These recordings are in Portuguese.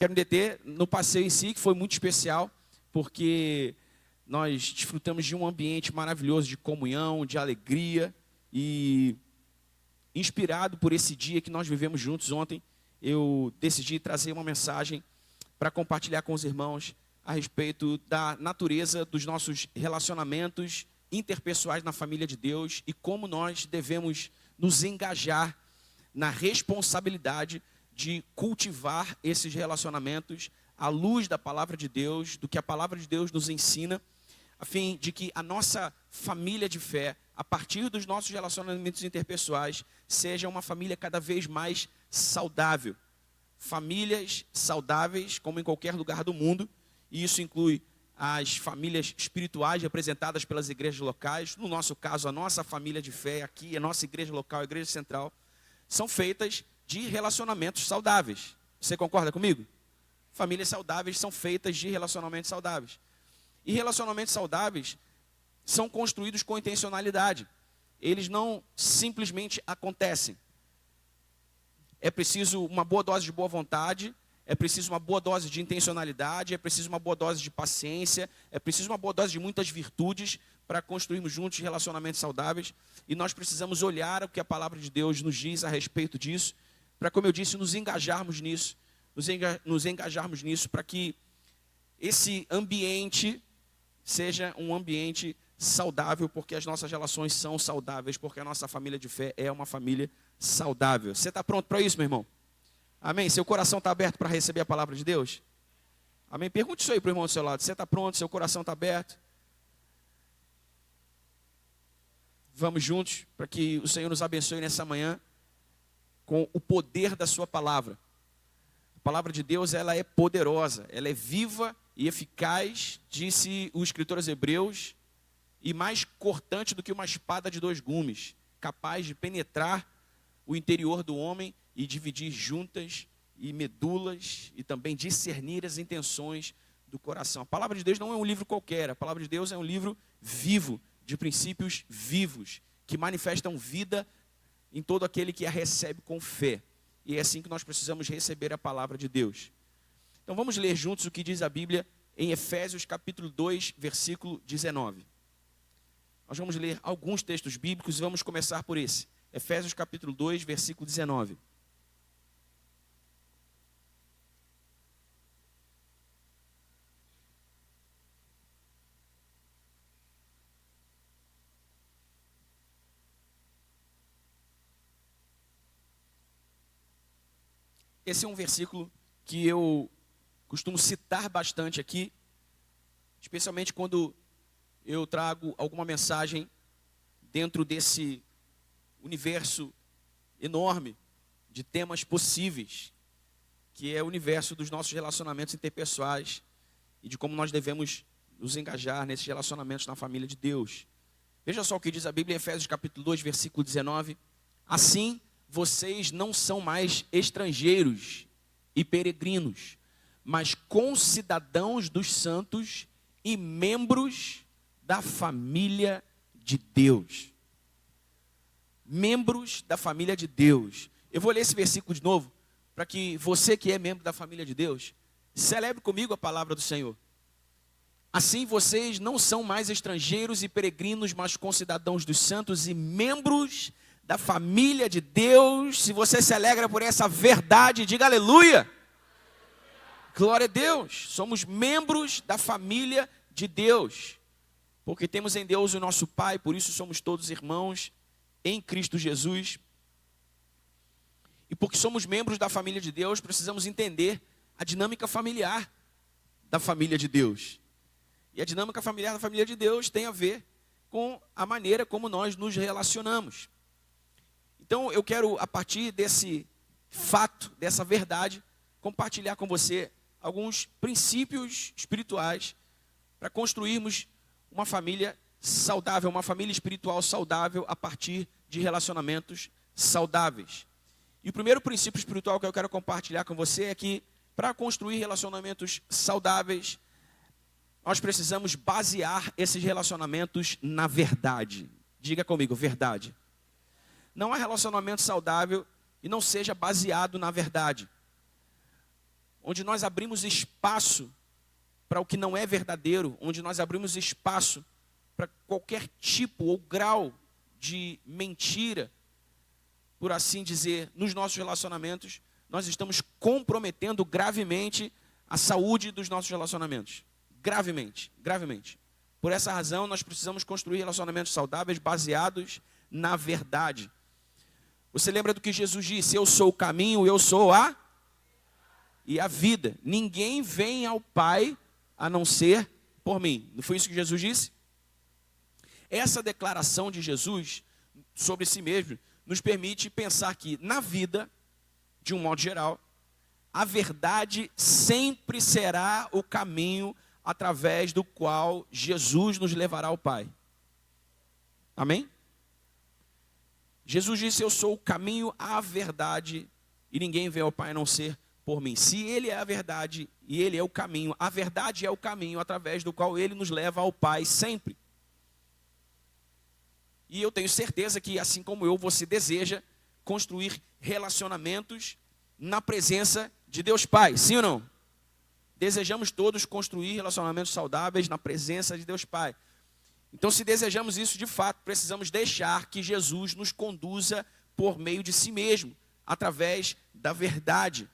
quero me deter no passeio em si, que foi muito especial, porque nós desfrutamos de um ambiente maravilhoso de comunhão, de alegria, e inspirado por esse dia que nós vivemos juntos ontem, eu decidi trazer uma mensagem para compartilhar com os irmãos a respeito da natureza dos nossos relacionamentos interpessoais na família de Deus e como nós devemos nos engajar na responsabilidade de cultivar esses relacionamentos à luz da palavra de Deus, do que a palavra de Deus nos ensina, a fim de que a nossa família de fé, a partir dos nossos relacionamentos interpessoais, seja uma família cada vez mais saudável. Famílias saudáveis, como em qualquer lugar do mundo, e isso inclui as famílias espirituais representadas pelas igrejas locais. No nosso caso, a nossa família de fé aqui, a nossa igreja local, a igreja central, são feitas de relacionamentos saudáveis. Você concorda comigo? Famílias saudáveis são feitas de relacionamentos saudáveis. E relacionamentos saudáveis são construídos com intencionalidade. Eles não simplesmente acontecem. É preciso uma boa dose de boa vontade, é preciso uma boa dose de intencionalidade, é preciso uma boa dose de paciência, é preciso uma boa dose de muitas virtudes para construirmos juntos relacionamentos saudáveis. E nós precisamos olhar o que a palavra de Deus nos diz a respeito disso, para, como eu disse, nos engajarmos nisso, nos engajarmos nisso, para que esse ambiente seja um ambiente saudável, porque as nossas relações são saudáveis, porque a nossa família de fé é uma família saudável. Você está pronto para isso, meu irmão? Amém? Seu coração está aberto para receber a palavra de Deus? Amém? Pergunte isso aí para o irmão do seu lado. Você está pronto? Seu coração está aberto? Vamos juntos para que o Senhor nos abençoe nessa manhã com o poder da sua palavra. A palavra de Deus, ela é poderosa, ela é viva e eficaz, disse o escritor aos Hebreus, e mais cortante do que uma espada de 2 gumes, capaz de penetrar o interior do homem e dividir juntas e medulas e também discernir as intenções do coração. A palavra de Deus não é um livro qualquer, a palavra de Deus é um livro vivo, de princípios vivos, que manifestam vida em todo aquele que a recebe com fé. E é assim que nós precisamos receber a palavra de Deus. Então vamos ler juntos o que diz a Bíblia em Efésios capítulo 2, versículo 19. Nós vamos ler alguns textos bíblicos e vamos começar por esse. Efésios capítulo 2, versículo 19. Esse é um versículo que eu costumo citar bastante aqui, especialmente quando eu trago alguma mensagem dentro desse universo enorme de temas possíveis, que é o universo dos nossos relacionamentos interpessoais e de como nós devemos nos engajar nesses relacionamentos na família de Deus. Veja só o que diz a Bíblia em Efésios capítulo 2, versículo 19. Assim, vocês não são mais estrangeiros e peregrinos, mas concidadãos dos santos e membros da família de Deus. Membros da família de Deus. Eu vou ler esse versículo de novo, para que você que é membro da família de Deus, celebre comigo a palavra do Senhor. Assim vocês não são mais estrangeiros e peregrinos, mas concidadãos dos santos e membros da família de Deus. Se você se alegra por essa verdade, diga aleluia. Glória a Deus. Somos membros da família de Deus, porque temos em Deus o nosso Pai, por isso somos todos irmãos em Cristo Jesus. E porque somos membros da família de Deus, precisamos entender a dinâmica familiar da família de Deus. E a dinâmica familiar da família de Deus tem a ver com a maneira como nós nos relacionamos. Então eu quero, a partir desse fato, dessa verdade, compartilhar com você alguns princípios espirituais para construirmos uma família saudável, uma família espiritual saudável a partir de relacionamentos saudáveis. E o primeiro princípio espiritual que eu quero compartilhar com você é que, para construir relacionamentos saudáveis, nós precisamos basear esses relacionamentos na verdade. Diga comigo, verdade. Não há relacionamento saudável e não seja baseado na verdade. onde nós abrimos espaço para o que não é verdadeiro, onde nós abrimos espaço para qualquer tipo ou grau de mentira, por assim dizer, nos nossos relacionamentos, nós estamos comprometendo gravemente a saúde dos nossos relacionamentos. Gravemente, gravemente. Por essa razão, nós precisamos construir relacionamentos saudáveis baseados na verdade. Você lembra do que Jesus disse? Eu sou o caminho, eu sou a vida. Ninguém vem ao Pai a não ser por mim. Não foi isso que Jesus disse? Essa declaração de Jesus sobre si mesmo nos permite pensar que na vida, de um modo geral, a verdade sempre será o caminho através do qual Jesus nos levará ao Pai. Amém? Jesus disse, eu sou o caminho, a verdade, e ninguém vem ao Pai a não ser por mim. Se Ele é a verdade e Ele é o caminho, a verdade é o caminho através do qual Ele nos leva ao Pai sempre. E eu tenho certeza que, assim como eu, você deseja construir relacionamentos na presença de Deus Pai. Sim ou não? Desejamos todos construir relacionamentos saudáveis na presença de Deus Pai. Então, se desejamos isso de fato, precisamos deixar que Jesus nos conduza por meio de si mesmo, através da verdade.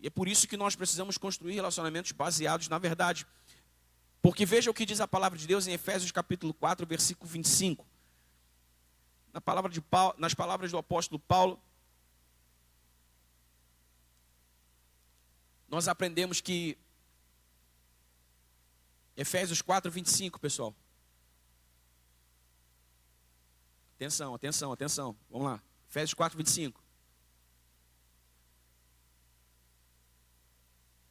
E é por isso que nós precisamos construir relacionamentos baseados na verdade. Porque veja o que diz a palavra de Deus em Efésios capítulo 4, versículo 25. Nas palavras do apóstolo Paulo, nós aprendemos que Efésios 4, 25, pessoal. Atenção, atenção, atenção. Vamos lá. Efésios 4, 25.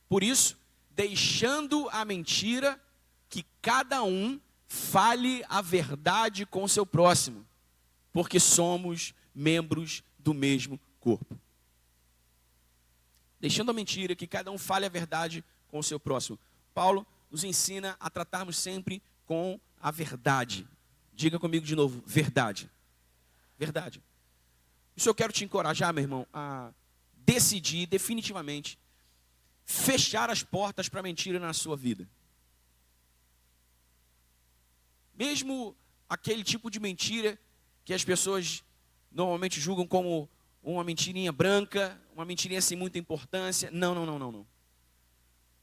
Por isso, deixando a mentira, que cada um fale a verdade com o seu próximo, porque somos membros do mesmo corpo. Deixando a mentira, que cada um fale a verdade com o seu próximo. Paulo nos ensina a tratarmos sempre com a verdade. Diga comigo de novo, verdade. Verdade. Isso eu quero te encorajar, meu irmão, a decidir definitivamente fechar as portas para a mentira na sua vida. Mesmo aquele tipo de mentira que as pessoas normalmente julgam como uma mentirinha branca, uma mentirinha sem muita importância. Não.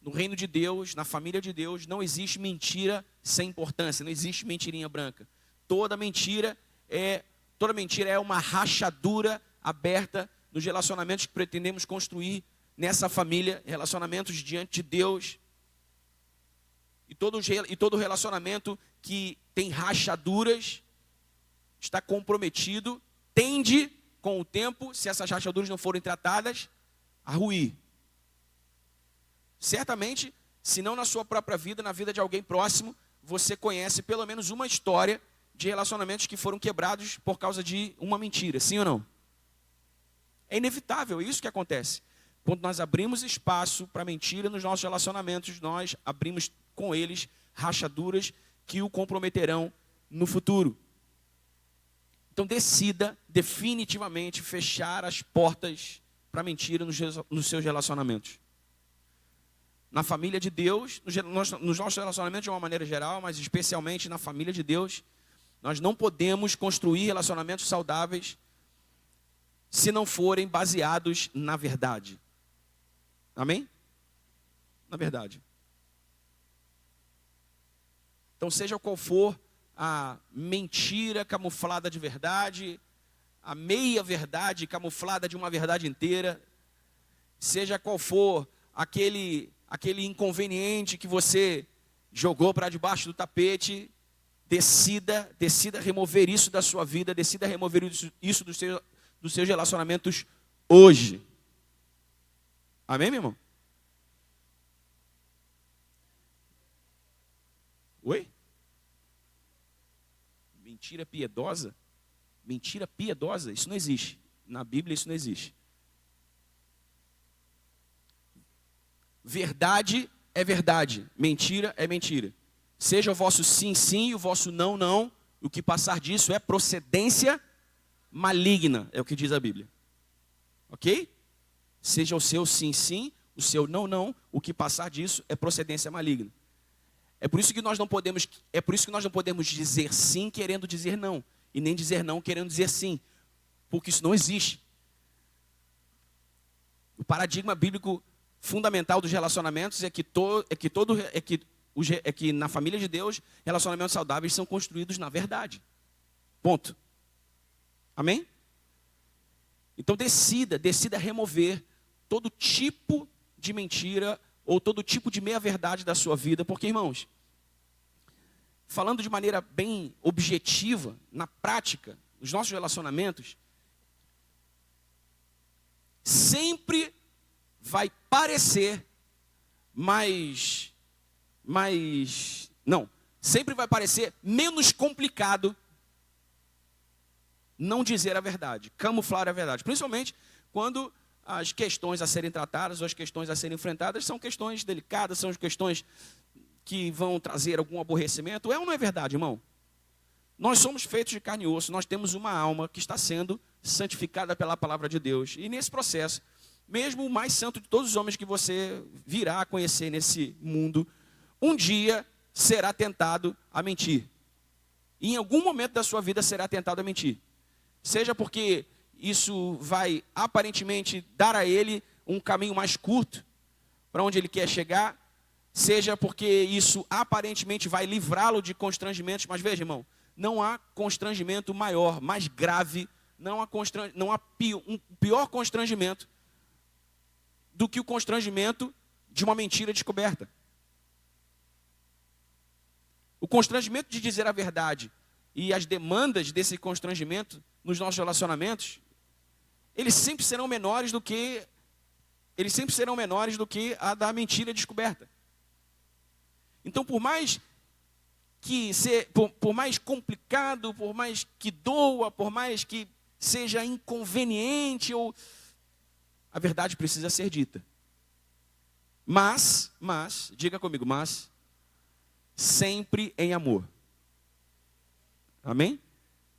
No reino de Deus, na família de Deus, não existe mentira sem importância, não existe mentirinha branca. Toda mentira é uma rachadura aberta nos relacionamentos que pretendemos construir nessa família, relacionamentos diante de Deus. E todo relacionamento que tem rachaduras está comprometido, tende, com o tempo, se essas rachaduras não forem tratadas, a ruir. Certamente, se não na sua própria vida, na vida de alguém próximo, você conhece pelo menos uma história de relacionamentos que foram quebrados por causa de uma mentira, sim ou não? É inevitável, é isso que acontece. Quando nós abrimos espaço para mentira nos nossos relacionamentos, nós abrimos com eles rachaduras que o comprometerão no futuro. Então decida definitivamente fechar as portas para mentira nos seus relacionamentos. Na família de Deus, nos nossos relacionamentos de uma maneira geral, mas especialmente na família de Deus, nós não podemos construir relacionamentos saudáveis se não forem baseados na verdade. Amém? Na verdade. Então, seja qual for a mentira camuflada de verdade, a meia verdade camuflada de uma verdade inteira, seja qual for aquele inconveniente que você jogou para debaixo do tapete, decida remover isso da sua vida, decida remover isso dos seus relacionamentos hoje. Amém, meu irmão? Oi? Mentira piedosa? Mentira piedosa? Isso não existe. Na Bíblia isso não existe. Verdade é verdade. Mentira é mentira. Seja o vosso sim, sim, e o vosso não, não. O que passar disso é procedência maligna. É o que diz a Bíblia. Ok? Seja o seu sim, sim, o seu não, não. O que passar disso é procedência maligna. É por isso que nós não podemos dizer sim querendo dizer não. E nem dizer não querendo dizer sim. Porque isso não existe. O paradigma bíblico fundamental dos relacionamentos é que na família de Deus, relacionamentos saudáveis são construídos na verdade. Ponto. Amém? Então decida remover todo tipo de mentira ou todo tipo de meia-verdade da sua vida, porque, irmãos, falando de maneira bem objetiva, na prática, os nossos relacionamentos, sempre vai parecer sempre vai parecer menos complicado não dizer a verdade, camuflar a verdade, principalmente quando as questões a serem tratadas ou as questões a serem enfrentadas são questões delicadas, são questões que vão trazer algum aborrecimento. É ou não é verdade, irmão? Nós somos feitos de carne e osso, nós temos uma alma que está sendo santificada pela palavra de Deus. E nesse processo, mesmo o mais santo de todos os homens que você virá a conhecer nesse mundo, um dia será tentado a mentir. E em algum momento da sua vida será tentado a mentir. Seja porque isso vai aparentemente dar a ele um caminho mais curto para onde ele quer chegar, seja porque isso aparentemente vai livrá-lo de constrangimentos. Mas veja, irmão, não há constrangimento maior, mais grave, não há um pior constrangimento do que o constrangimento de uma mentira descoberta. O constrangimento de dizer a verdade e as demandas desse constrangimento nos nossos relacionamentos, eles sempre serão menores do que a da mentira descoberta. Então, por mais complicado, por mais que doa, por mais que seja inconveniente, a verdade precisa ser dita. Mas, diga comigo, mas sempre em amor. Amém?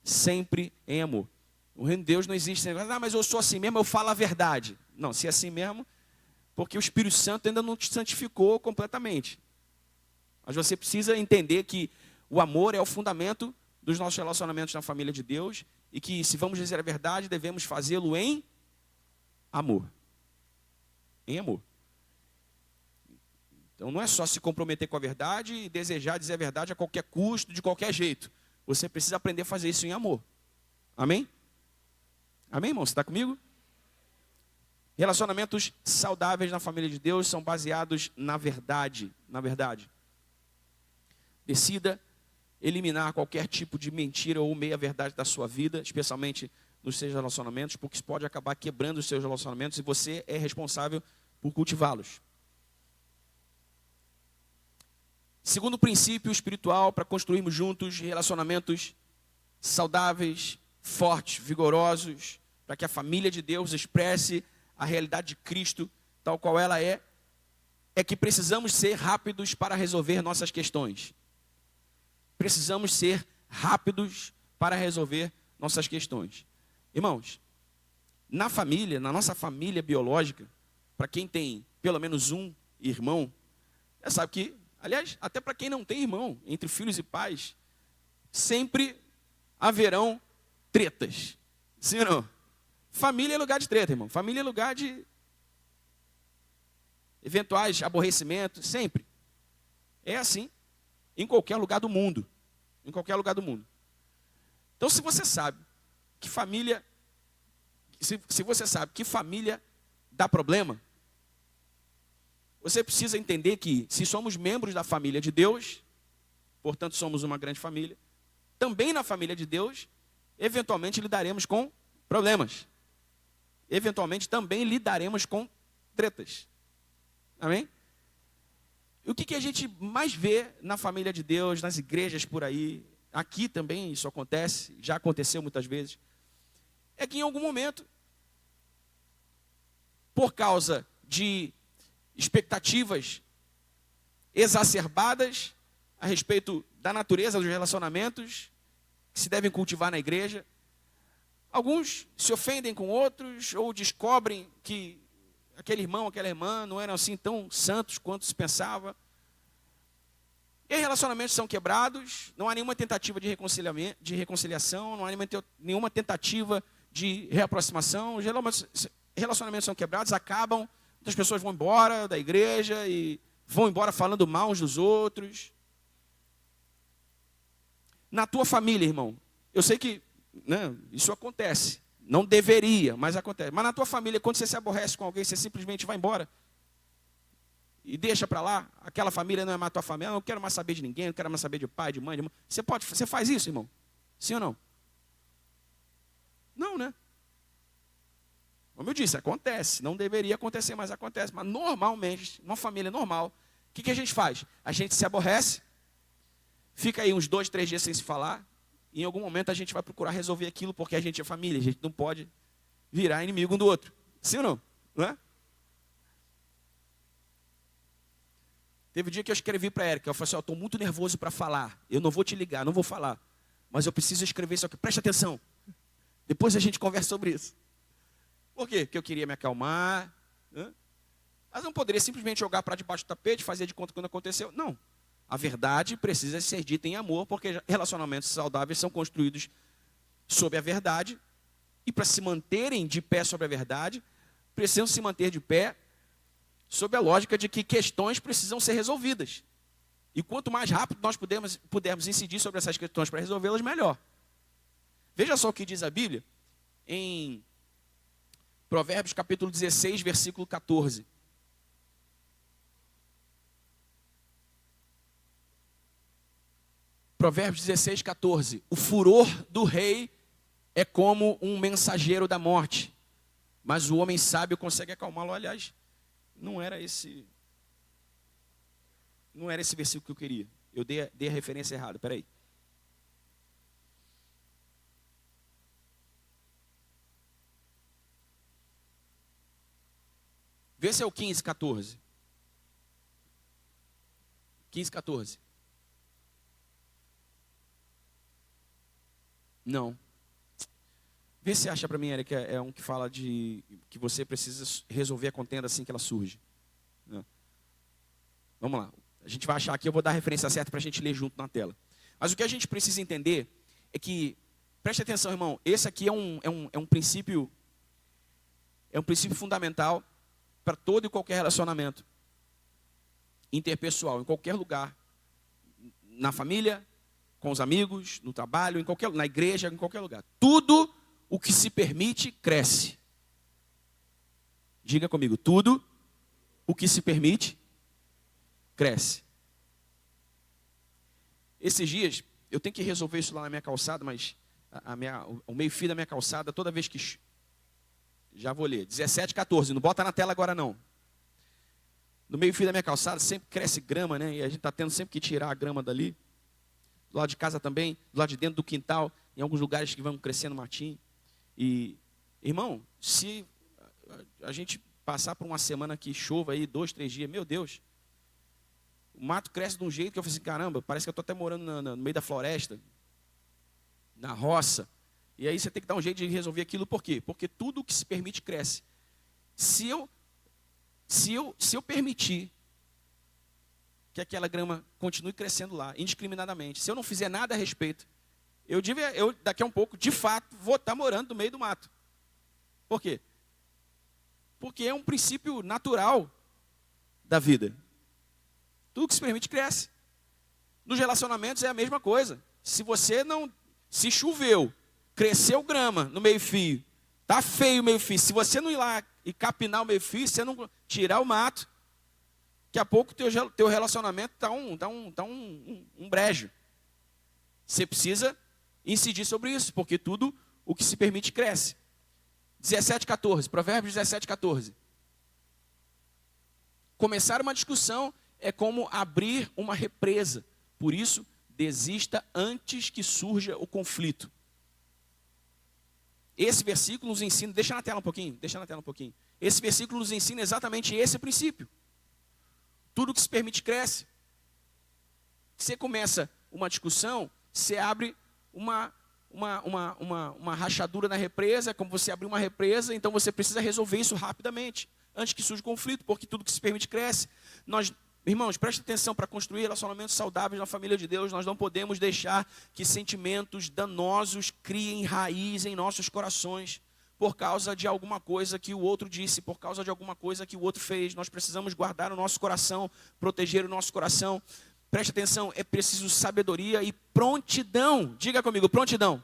Sempre em amor. O reino de Deus não existe, mas eu sou assim mesmo, eu falo a verdade. Não, se é assim mesmo, porque o Espírito Santo ainda não te santificou completamente. Mas você precisa entender que o amor é o fundamento dos nossos relacionamentos na família de Deus e que, se vamos dizer a verdade, devemos fazê-lo em amor. Em amor. Então não é só se comprometer com a verdade e desejar dizer a verdade a qualquer custo, de qualquer jeito. Você precisa aprender a fazer isso em amor. Amém? Amém, irmão? Você está comigo? Relacionamentos saudáveis na família de Deus são baseados na verdade. Na verdade. Decida eliminar qualquer tipo de mentira ou meia-verdade da sua vida, especialmente nos seus relacionamentos, porque isso pode acabar quebrando os seus relacionamentos e você é responsável por cultivá-los. Segundo princípio espiritual para construirmos juntos relacionamentos saudáveis, fortes, vigorosos, para que a família de Deus expresse a realidade de Cristo tal qual ela é que precisamos ser rápidos para resolver nossas questões. Precisamos ser rápidos para resolver nossas questões. Irmãos, na nossa família biológica, para quem tem pelo menos um irmão, já sabe que, aliás, até para quem não tem irmão, entre filhos e pais, sempre haverão tretas. Sim ou não? Família é lugar de treta, irmão. Família é lugar de eventuais aborrecimentos, sempre. É assim, em qualquer lugar do mundo. Em qualquer lugar do mundo. Então, se você sabe que família dá problema, você precisa entender que, se somos membros da família de Deus, portanto somos uma grande família, também na família de Deus, eventualmente lidaremos com problemas. Eventualmente também lidaremos com tretas. Amém? E o que a gente mais vê na família de Deus, nas igrejas por aí, aqui também isso acontece, já aconteceu muitas vezes, é que em algum momento, por causa de expectativas exacerbadas a respeito da natureza dos relacionamentos que se devem cultivar na igreja, alguns se ofendem com outros ou descobrem que aquele irmão, aquela irmã não eram assim tão santos quanto se pensava. E relacionamentos são quebrados, não há nenhuma tentativa de reconciliação, não há nenhuma tentativa de reaproximação. Os relacionamentos são quebrados, acabam, muitas pessoas vão embora da igreja e vão embora falando mal uns dos outros. Na tua família, irmão, eu sei que isso acontece, não deveria, mas acontece. Mas na tua família, quando você se aborrece com alguém, você simplesmente vai embora e deixa para lá, aquela família não é mais tua família, eu não quero mais saber de ninguém, não quero mais saber de pai, de mãe, de irmão. Você faz isso, irmão? Sim ou não? Não, né? Como eu disse, acontece, não deveria acontecer, mas acontece. Mas normalmente, numa família normal, o que a gente faz? A gente se aborrece, fica aí uns 2, 3 dias sem se falar, e em algum momento a gente vai procurar resolver aquilo, porque a gente é família, a gente não pode virar inimigo um do outro. Sim ou não? Não é? Teve um dia que eu escrevi para a Érica, eu falei assim, eu estou muito nervoso para falar, eu não vou te ligar, não vou falar, mas eu preciso escrever isso aqui, preste atenção, depois a gente conversa sobre isso. Por quê? Porque eu queria me acalmar, mas não poderia simplesmente jogar para debaixo do tapete, fazer de conta que não aconteceu, não. A verdade precisa ser dita em amor, porque relacionamentos saudáveis são construídos sobre a verdade, e para se manterem de pé sobre a verdade, precisam se manter de pé sob a lógica de que questões precisam ser resolvidas. E quanto mais rápido nós pudermos incidir sobre essas questões para resolvê-las, melhor. Veja só o que diz a Bíblia em Provérbios capítulo 16, versículo 14. Provérbios 16, 14. O furor do rei é como um mensageiro da morte, mas o homem sábio consegue acalmá-lo. Aliás, não era esse versículo que eu queria. Eu dei a referência errada, peraí. Vê se é o 15, 14. 15, 14. Não. Vê se acha para mim, Eric, é um que fala de que você precisa resolver a contenda assim que ela surge. Vamos lá. A gente vai achar aqui, eu vou dar a referência certa para a gente ler junto na tela. Mas o que a gente precisa entender é que, preste atenção, irmão, esse aqui é um princípio fundamental para todo e qualquer relacionamento interpessoal, em qualquer lugar, na família, com os amigos, no trabalho, na igreja, em qualquer lugar. Tudo o que se permite, cresce. Diga comigo, tudo o que se permite, cresce. Esses dias, eu tenho que resolver isso lá na minha calçada, mas o meio-fio da minha calçada, toda vez que... Já vou ler, 17, 14, não bota na tela agora não. No meio-fio da minha calçada sempre cresce grama, né? E a gente está tendo sempre que tirar a grama dali. Do lado de casa também, do lado de dentro do quintal, em alguns lugares que vão crescendo matinho. E, irmão, se a gente passar por uma semana que chova aí, 2, 3 dias, meu Deus, o mato cresce de um jeito que eu falei assim, caramba, parece que eu estou até morando no meio da floresta, na roça. E aí você tem que dar um jeito de resolver aquilo, por quê? Porque tudo o que se permite cresce. Se eu permitir que aquela grama continue crescendo lá, indiscriminadamente, se eu não fizer nada a respeito, eu daqui a um pouco, de fato, vou estar morando no meio do mato. Por quê? Porque é um princípio natural da vida. Tudo que se permite cresce. Nos relacionamentos é a mesma coisa. Se choveu, cresceu grama no meio-fio, tá feio o meio-fio, se você não ir lá e capinar o meio-fio, se você não tirar o mato, daqui a pouco o teu relacionamento está um brejo. Você precisa incidir sobre isso, porque tudo o que se permite cresce. 17, 14, Provérbios 17, 14. Começar uma discussão é como abrir uma represa. Por isso, desista antes que surja o conflito. Esse versículo nos ensina, deixa na tela um pouquinho. Esse versículo nos ensina exatamente esse princípio. Tudo que se permite cresce. Você começa uma discussão, você abre uma rachadura na represa, como você abrir uma represa, então você precisa resolver isso rapidamente, antes que surja conflito, porque tudo que se permite cresce. Irmãos, preste atenção, para construir relacionamentos saudáveis na família de Deus, nós não podemos deixar que sentimentos danosos criem raiz em nossos corações, por causa de alguma coisa que o outro disse, por causa de alguma coisa que o outro fez. Nós precisamos guardar o nosso coração, proteger o nosso coração. Preste atenção, é preciso sabedoria e prontidão. Diga comigo, prontidão.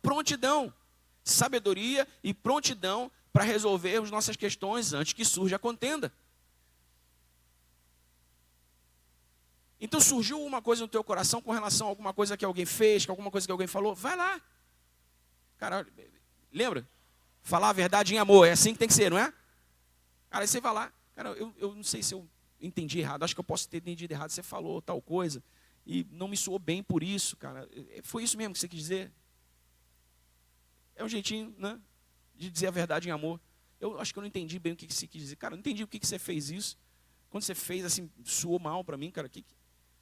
Prontidão. Sabedoria e prontidão para resolvermos nossas questões antes que surja a contenda. Então surgiu uma coisa no teu coração com relação a alguma coisa que alguém fez, com alguma coisa que alguém falou, vai lá. Cara, lembra? Falar a verdade em amor, é assim que tem que ser, não é? Cara, aí você vai lá. Cara, eu não sei se eu entendi errado, acho que eu posso ter entendido errado. Você falou tal coisa e não me soou bem por isso, cara. Foi isso mesmo que você quis dizer? É um jeitinho, né, de dizer a verdade em amor. Eu acho que eu não entendi bem o que você quis dizer. Cara, eu não entendi por que você fez isso. Quando você fez, assim, soou mal para mim, cara.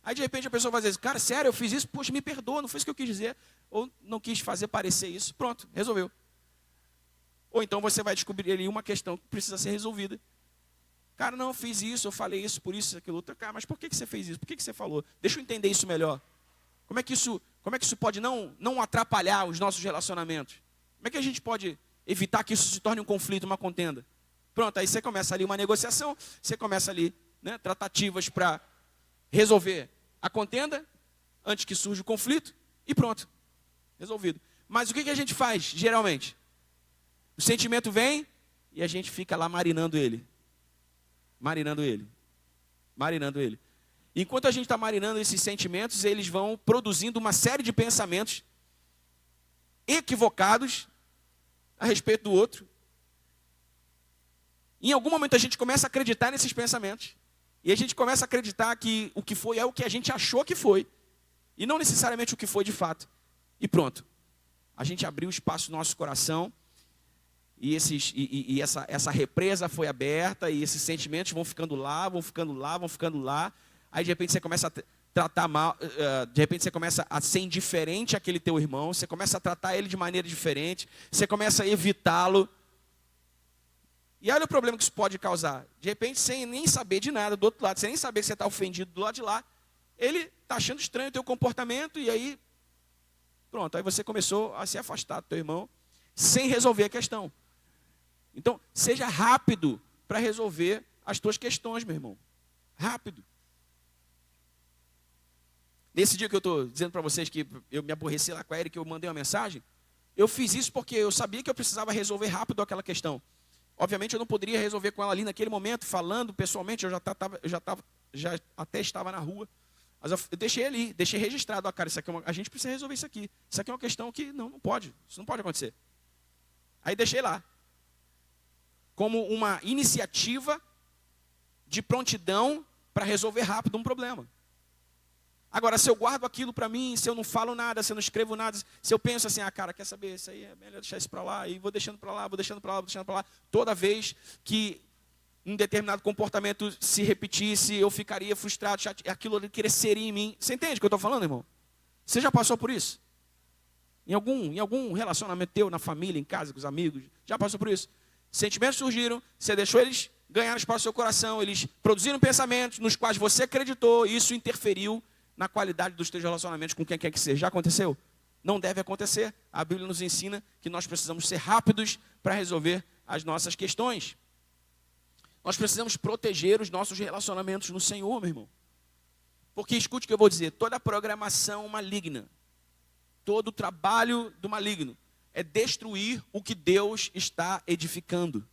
Aí, de repente, a pessoa vai dizer, cara, sério, eu fiz isso? Poxa, me perdoa, não foi isso que eu quis dizer. Ou não quis fazer parecer isso. Pronto, resolveu. Ou então você vai descobrir ali uma questão que precisa ser resolvida. Cara, não, eu fiz isso, eu falei isso, por isso, aquilo outro. Cara, mas por que você fez isso? Por que você falou? Deixa eu entender isso melhor. Como é que isso pode não atrapalhar os nossos relacionamentos? Como é que a gente pode evitar que isso se torne um conflito, uma contenda? Pronto, aí você começa ali uma negociação, você começa ali, né, tratativas para resolver a contenda, antes que surja o conflito, e pronto, resolvido. Mas o que a gente faz, geralmente? O sentimento vem e a gente fica lá marinando ele. Marinando ele. Marinando ele. Enquanto a gente está marinando esses sentimentos, eles vão produzindo uma série de pensamentos equivocados a respeito do outro. Em algum momento a gente começa a acreditar nesses pensamentos. E a gente começa a acreditar que o que foi é o que a gente achou que foi. E não necessariamente o que foi de fato. E pronto. A gente abriu espaço no nosso coração. E essa represa foi aberta. E esses sentimentos vão ficando lá, vão ficando lá, vão ficando lá. Aí de repente você começa a tratar mal. De repente você começa a ser indiferente àquele teu irmão. Você começa a tratar ele de maneira diferente. Você começa a evitá-lo. E olha o problema que isso pode causar. De repente, sem nem saber de nada do outro lado, sem nem saber que você está ofendido do lado de lá, ele está achando estranho o teu comportamento e aí, pronto, aí você começou a se afastar do teu irmão sem resolver a questão. Então, seja rápido para resolver as tuas questões, meu irmão. Rápido. Nesse dia que eu estou dizendo para vocês que eu me aborreci lá com a Erika, que eu mandei uma mensagem, eu fiz isso porque eu sabia que eu precisava resolver rápido aquela questão. Obviamente eu não poderia resolver com ela ali naquele momento, falando pessoalmente, eu já até estava na rua. Mas eu deixei ali, deixei registrado, cara, isso aqui a gente precisa resolver isso aqui. Isso aqui é uma questão que não pode, isso não pode acontecer. Aí deixei lá. Como uma iniciativa de prontidão para resolver rápido um problema. Agora, se eu guardo aquilo para mim, se eu não falo nada, se eu não escrevo nada, se eu penso assim, cara, quer saber, isso aí é melhor deixar isso para lá, e vou deixando para lá, vou deixando para lá, vou deixando para lá. Toda vez que um determinado comportamento se repetisse, eu ficaria frustrado, aquilo cresceria em mim. Você entende o que eu estou falando, irmão? Você já passou por isso? Em algum relacionamento teu, na família, em casa, com os amigos, já passou por isso? Sentimentos surgiram, você deixou eles ganhar espaço no seu coração, eles produziram pensamentos nos quais você acreditou, e isso interferiu na qualidade dos teus relacionamentos com quem quer que seja. Já aconteceu? Não deve acontecer. A Bíblia nos ensina que nós precisamos ser rápidos para resolver as nossas questões. Nós precisamos proteger os nossos relacionamentos no Senhor, meu irmão. Porque escute o que eu vou dizer, toda programação maligna, todo trabalho do maligno é destruir o que Deus está edificando.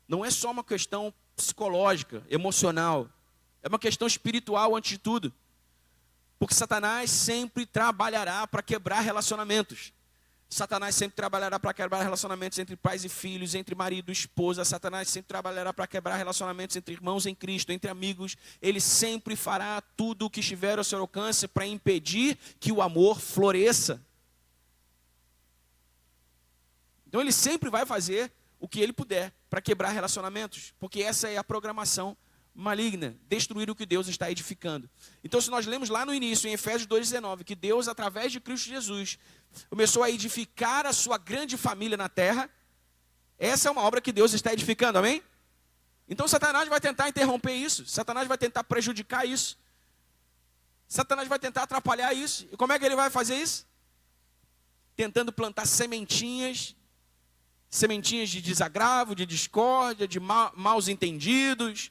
Não é só uma questão psicológica, emocional. É uma questão espiritual antes de tudo. Porque Satanás sempre trabalhará para quebrar relacionamentos. Satanás sempre trabalhará para quebrar relacionamentos entre pais e filhos, entre marido e esposa. Satanás sempre trabalhará para quebrar relacionamentos entre irmãos em Cristo, entre amigos. Ele sempre fará tudo o que estiver ao seu alcance para impedir que o amor floresça. Então ele sempre vai fazer o que ele puder para quebrar relacionamentos. Porque essa é a programação maligna, destruir o que Deus está edificando. Então, se nós lemos lá no início, em Efésios 2,19, que Deus, através de Cristo Jesus, começou a edificar a sua grande família na terra, Essa é uma obra que Deus está edificando, amém? Então Satanás vai tentar interromper isso. Satanás vai tentar prejudicar isso. Satanás vai tentar atrapalhar isso. E como é que ele vai fazer isso? Tentando plantar sementinhas de desagravo, de discórdia, de maus entendidos,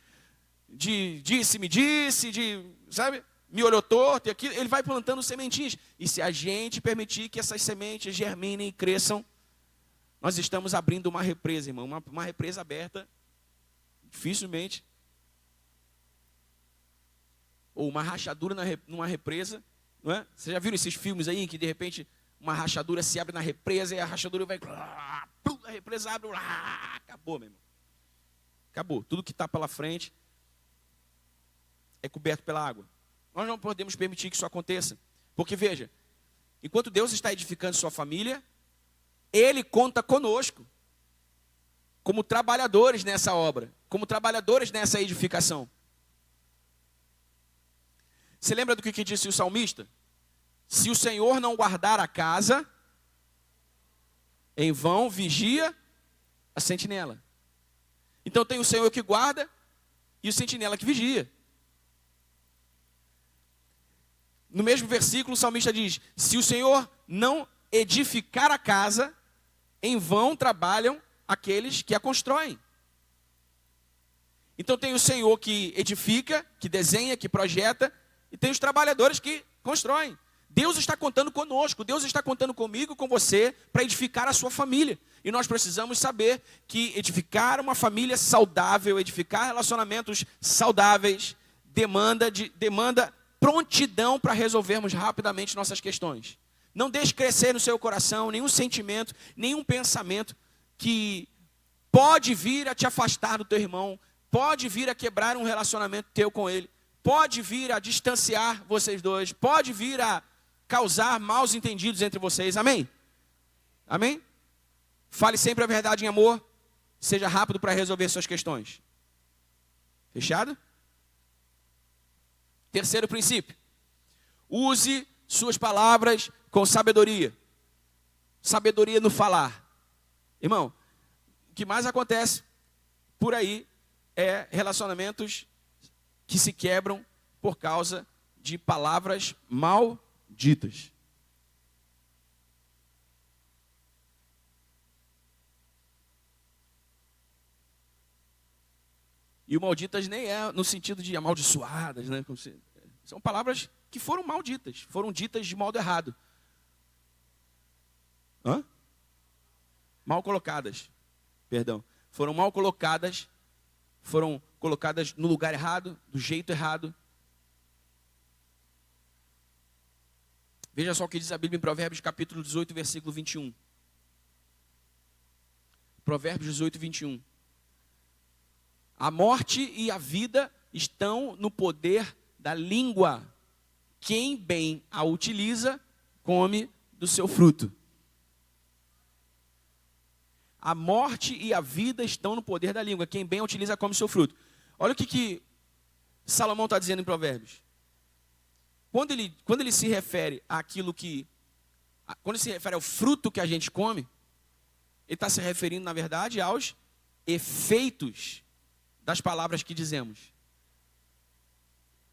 de disse-me disse, de, sabe, me olhou torto, e aquilo. Ele vai plantando sementinhas. E se a gente permitir que essas sementes germinem e cresçam, nós estamos abrindo uma represa, irmão, uma represa aberta, dificilmente, ou uma rachadura numa represa, não é? Você já viram esses filmes aí, que de repente uma rachadura se abre na represa, e a rachadura vai, a represa abre, acabou, meu irmão. Acabou, tudo que está pela frente é coberto pela água. Nós não podemos permitir que isso aconteça, porque veja, enquanto Deus está edificando sua família, Ele conta conosco, como trabalhadores nessa obra, como trabalhadores nessa edificação. Você lembra do que disse o salmista? Se o Senhor não guardar a casa, em vão vigia a sentinela. Então tem o Senhor que guarda e o sentinela que vigia. No mesmo versículo o salmista diz, se o Senhor não edificar a casa, em vão trabalham aqueles que a constroem. Então tem o Senhor que edifica, que desenha, que projeta, e tem os trabalhadores que constroem. Deus está contando conosco, Deus está contando comigo, com você, para edificar a sua família. E nós precisamos saber que edificar uma família saudável, edificar relacionamentos saudáveis, demanda prontidão para resolvermos rapidamente nossas questões. Não deixe crescer no seu coração nenhum sentimento, nenhum pensamento que pode vir a te afastar do teu irmão, pode vir a quebrar um relacionamento teu com ele, pode vir a distanciar vocês dois, pode vir a causar maus entendidos entre vocês. Amém? Amém? Fale sempre a verdade em amor, seja rápido para resolver suas questões. Fechado? Terceiro princípio. Use suas palavras com sabedoria. Sabedoria no falar. Irmão, o que mais acontece por aí é relacionamentos que se quebram por causa de palavras malditas. E o malditas nem é no sentido de amaldiçoadas, né? São palavras que foram malditas, foram ditas de modo errado. Mal colocadas, perdão. Foram mal colocadas, foram colocadas no lugar errado, do jeito errado. Veja só o que diz a Bíblia em Provérbios capítulo 18, versículo 21. Provérbios 18, 21. A morte e a vida estão no poder da língua. Quem bem a utiliza, come do seu fruto. A morte e a vida estão no poder da língua. Quem bem a utiliza, come do seu fruto. Olha o que Salomão está dizendo em Provérbios. Quando ele se refere àquilo que... Quando ele se refere ao fruto que a gente come, ele está se referindo, na verdade, aos efeitos das palavras que dizemos.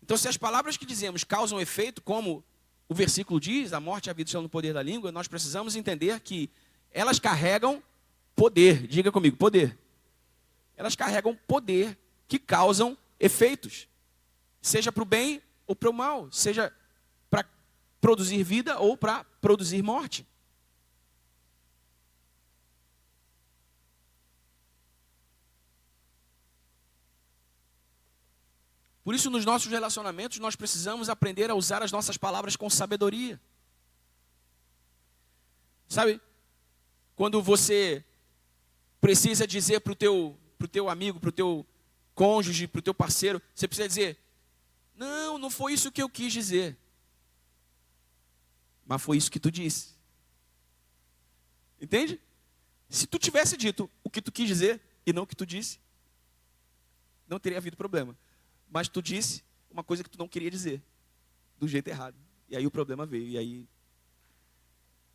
Então, se as palavras que dizemos causam efeito, como o versículo diz, a morte e a vida estão no poder da língua, nós precisamos entender que elas carregam poder. Diga comigo, poder. Elas carregam poder que causam efeitos. Seja para o bem ou para o mal. Seja para produzir vida ou para produzir morte. Por isso, nos nossos relacionamentos, nós precisamos aprender a usar as nossas palavras com sabedoria. Sabe? Quando você precisa dizer para o teu amigo, para o teu cônjuge, para o teu parceiro, você precisa dizer, não foi isso que eu quis dizer. Mas foi isso que tu disse. Entende? Se tu tivesse dito o que tu quis dizer e não o que tu disse, não teria havido problema. Mas tu disse uma coisa que tu não queria dizer, do jeito errado. E aí o problema veio.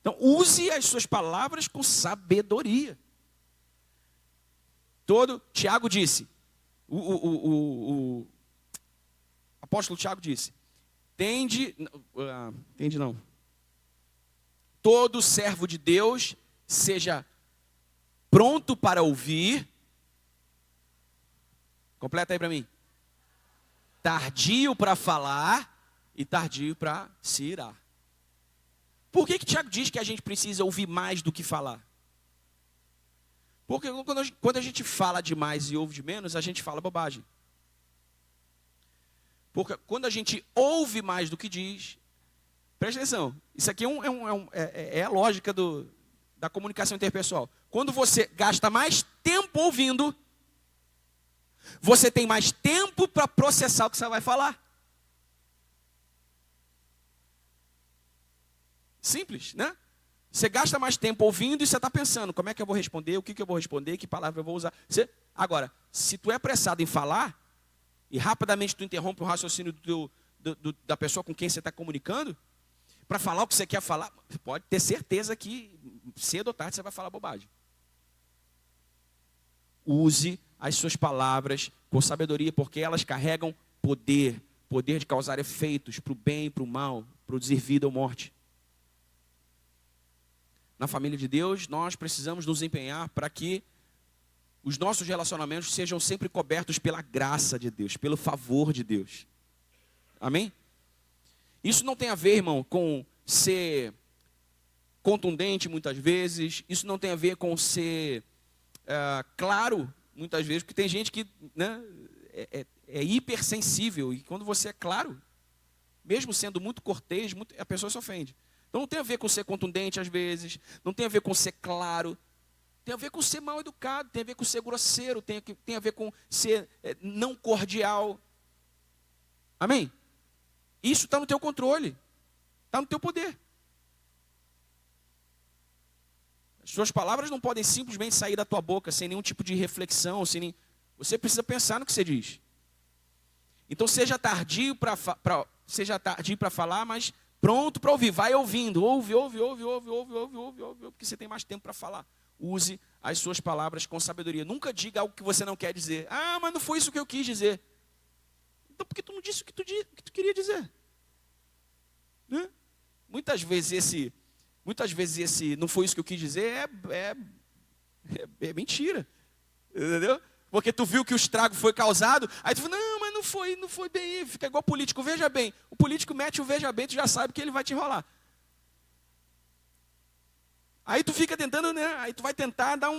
Então, use as suas palavras com sabedoria. Tiago disse, o apóstolo Tiago disse, todo servo de Deus seja pronto para ouvir, completa aí para mim, tardio para falar e tardio para se irar. Por que Tiago diz que a gente precisa ouvir mais do que falar? Porque quando a gente fala demais e ouve de menos, a gente fala bobagem. Porque quando a gente ouve mais do que diz, presta atenção, isso aqui é a lógica da comunicação interpessoal. Quando você gasta mais tempo ouvindo, você tem mais tempo para processar o que você vai falar. Simples, né? Você gasta mais tempo ouvindo e você está pensando, como é que eu vou responder, o que eu vou responder, que palavra eu vou usar. Agora, se tu é apressado em falar, e rapidamente tu interrompe o raciocínio da pessoa com quem você está comunicando, para falar o que você quer falar, pode ter certeza que cedo ou tarde você vai falar bobagem. Use as suas palavras com sabedoria, porque elas carregam poder de causar efeitos para o bem e para o mal, produzir vida ou morte. Na família de Deus, nós precisamos nos empenhar para que os nossos relacionamentos sejam sempre cobertos pela graça de Deus, pelo favor de Deus. Amém? Isso não tem a ver, irmão, com ser contundente muitas vezes. Isso não tem a ver com ser claro muitas vezes, porque tem gente que, né, é hipersensível. E quando você é claro, mesmo sendo muito cortês, a pessoa se ofende. Então não tem a ver com ser contundente às vezes, não tem a ver com ser claro, tem a ver com ser mal educado, tem a ver com ser grosseiro, tem a ver com ser não cordial. Amém? Isso está no teu controle, está no teu poder. As suas palavras não podem simplesmente sair da tua boca sem nenhum tipo de reflexão, você precisa pensar no que você diz. Então seja tardio para falar, mas pronto para ouvir, vai ouvindo, ouve, porque você tem mais tempo para falar. Use as suas palavras com sabedoria. Nunca diga algo que você não quer dizer. Ah, mas não foi isso que eu quis dizer. Então por que tu não disse o que tu queria dizer? Né? Muitas vezes esse não foi isso que eu quis dizer é mentira. Entendeu? Porque tu viu que o estrago foi causado, aí tu fala, não, mas não foi bem, fica igual político, veja bem. O político mete o veja bem, tu já sabe que ele vai te enrolar. Aí tu fica tentando, né? Aí tu vai tentar dar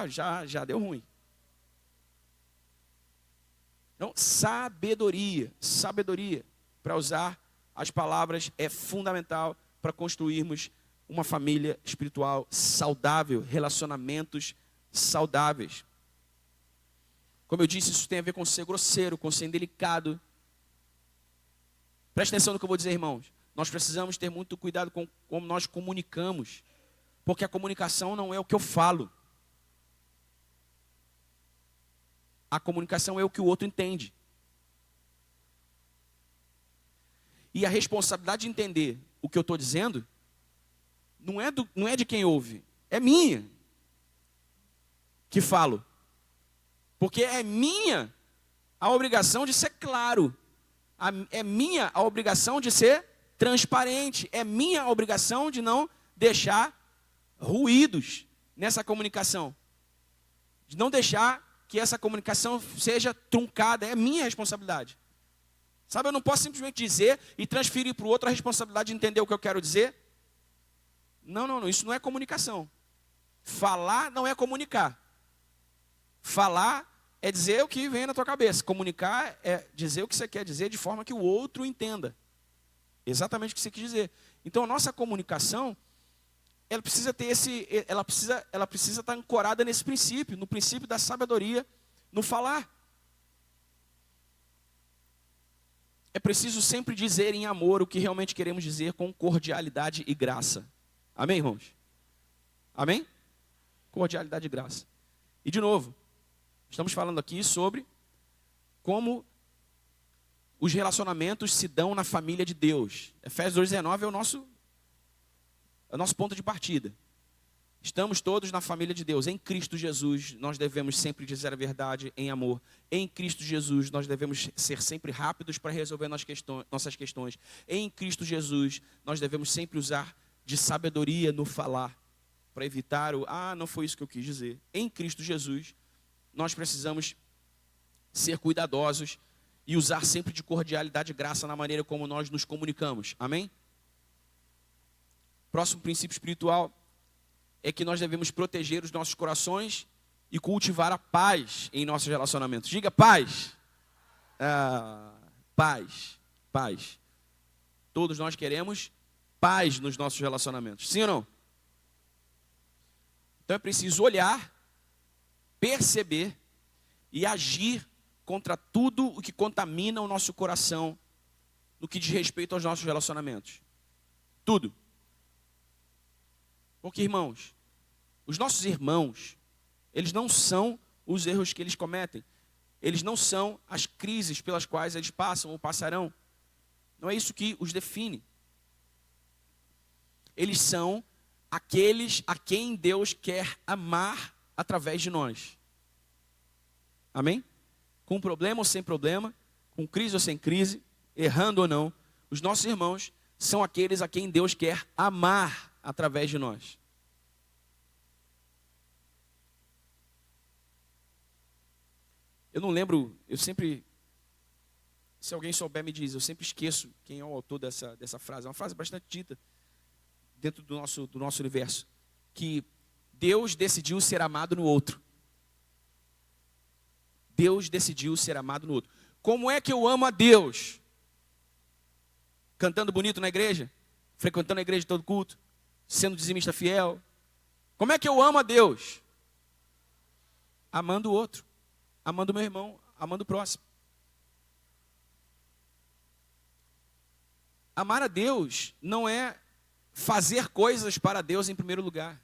já deu ruim. Então, sabedoria para usar as palavras é fundamental para construirmos uma família espiritual saudável, relacionamentos saudáveis. Como eu disse, isso tem a ver com ser grosseiro, com ser indelicado. Presta atenção no que eu vou dizer, irmãos. Nós precisamos ter muito cuidado com como nós comunicamos. Porque a comunicação não é o que eu falo. A comunicação é o que o outro entende. E a responsabilidade de entender o que eu estou dizendo não é de quem ouve, é minha que falo. Porque é minha a obrigação de ser claro. É minha a obrigação de ser transparente. É minha a obrigação de não deixar ruídos nessa comunicação. De não deixar que essa comunicação seja truncada. É minha responsabilidade. Sabe, eu não posso simplesmente dizer e transferir para o outro a responsabilidade de entender o que eu quero dizer. Não, isso não é comunicação. Falar não é comunicar. Falar é dizer o que vem na tua cabeça. Comunicar é dizer o que você quer dizer de forma que o outro entenda. Exatamente o que você quis dizer. Então, a nossa comunicação, ela precisa ter ela precisa estar ancorada nesse princípio, no princípio da sabedoria, no falar. É preciso sempre dizer em amor o que realmente queremos dizer com cordialidade e graça. Amém, irmãos? Amém? Cordialidade e graça. E de novo, estamos falando aqui sobre como os relacionamentos se dão na família de Deus. Efésios 2,19 é o nosso ponto de partida. Estamos todos na família de Deus. Em Cristo Jesus, nós devemos sempre dizer a verdade em amor. Em Cristo Jesus, nós devemos ser sempre rápidos para resolver nossas questões. Em Cristo Jesus, nós devemos sempre usar de sabedoria no falar, para evitar não foi isso que eu quis dizer. Em Cristo Jesus, nós precisamos ser cuidadosos e usar sempre de cordialidade e graça na maneira como nós nos comunicamos. Amém? Próximo princípio espiritual é que nós devemos proteger os nossos corações e cultivar a paz em nossos relacionamentos. Diga paz. Paz. Paz. Todos nós queremos paz nos nossos relacionamentos. Sim ou não? Então é preciso olhar, perceber e agir contra tudo o que contamina o nosso coração no que diz respeito aos nossos relacionamentos. Tudo. Porque, irmãos, os nossos irmãos, eles não são os erros que eles cometem. Eles não são as crises pelas quais eles passam ou passarão. Não é isso que os define. Eles são aqueles a quem Deus quer amar através de nós. Amém? Com problema ou sem problema, com crise ou sem crise, errando ou não, os nossos irmãos são aqueles a quem Deus quer amar através de nós. Eu não lembro, eu sempre, se alguém souber me diz, eu sempre esqueço quem é o autor dessa frase. É uma frase bastante dita dentro do nosso universo. Que Deus decidiu ser amado no outro. Deus decidiu ser amado no outro. Como é que eu amo a Deus? Cantando bonito na igreja? Frequentando a igreja todo culto? Sendo dizimista fiel? Como é que eu amo a Deus? Amando o outro. Amando o meu irmão. Amando o próximo. Amar a Deus não é fazer coisas para Deus em primeiro lugar.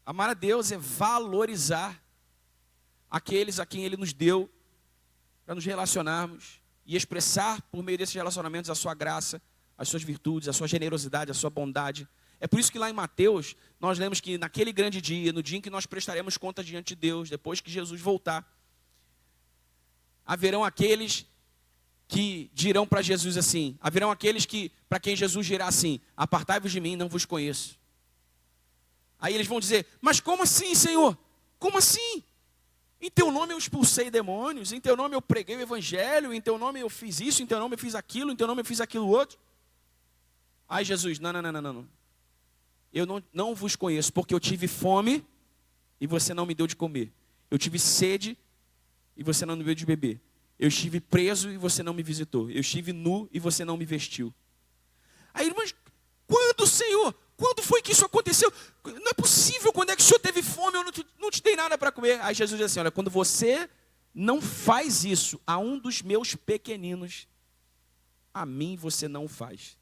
Amar a Deus é valorizar aqueles a quem Ele nos deu para nos relacionarmos e expressar por meio desses relacionamentos a sua graça, as suas virtudes, a sua generosidade, a sua bondade. É por isso que lá em Mateus, nós lemos que naquele grande dia, no dia em que nós prestaremos conta diante de Deus, depois que Jesus voltar, haverão aqueles que dirão para Jesus assim, haverão aqueles que, para quem Jesus dirá assim, apartai-vos de mim, não vos conheço. Aí eles vão dizer, mas como assim, Senhor? Como assim? Em teu nome eu expulsei demônios, em teu nome eu preguei o evangelho, em teu nome eu fiz isso, em teu nome eu fiz aquilo, em teu nome eu fiz aquilo outro. Aí Jesus, não. Eu não vos conheço, porque eu tive fome e você não me deu de comer. Eu tive sede e você não me deu de beber. Eu estive preso e você não me visitou. Eu estive nu e você não me vestiu. Aí, mas quando, Senhor? Quando foi que isso aconteceu? Não é possível, quando é que o Senhor teve fome, eu não te dei nada para comer. Aí Jesus diz assim, olha, quando você não faz isso a um dos meus pequeninos, a mim você não faz.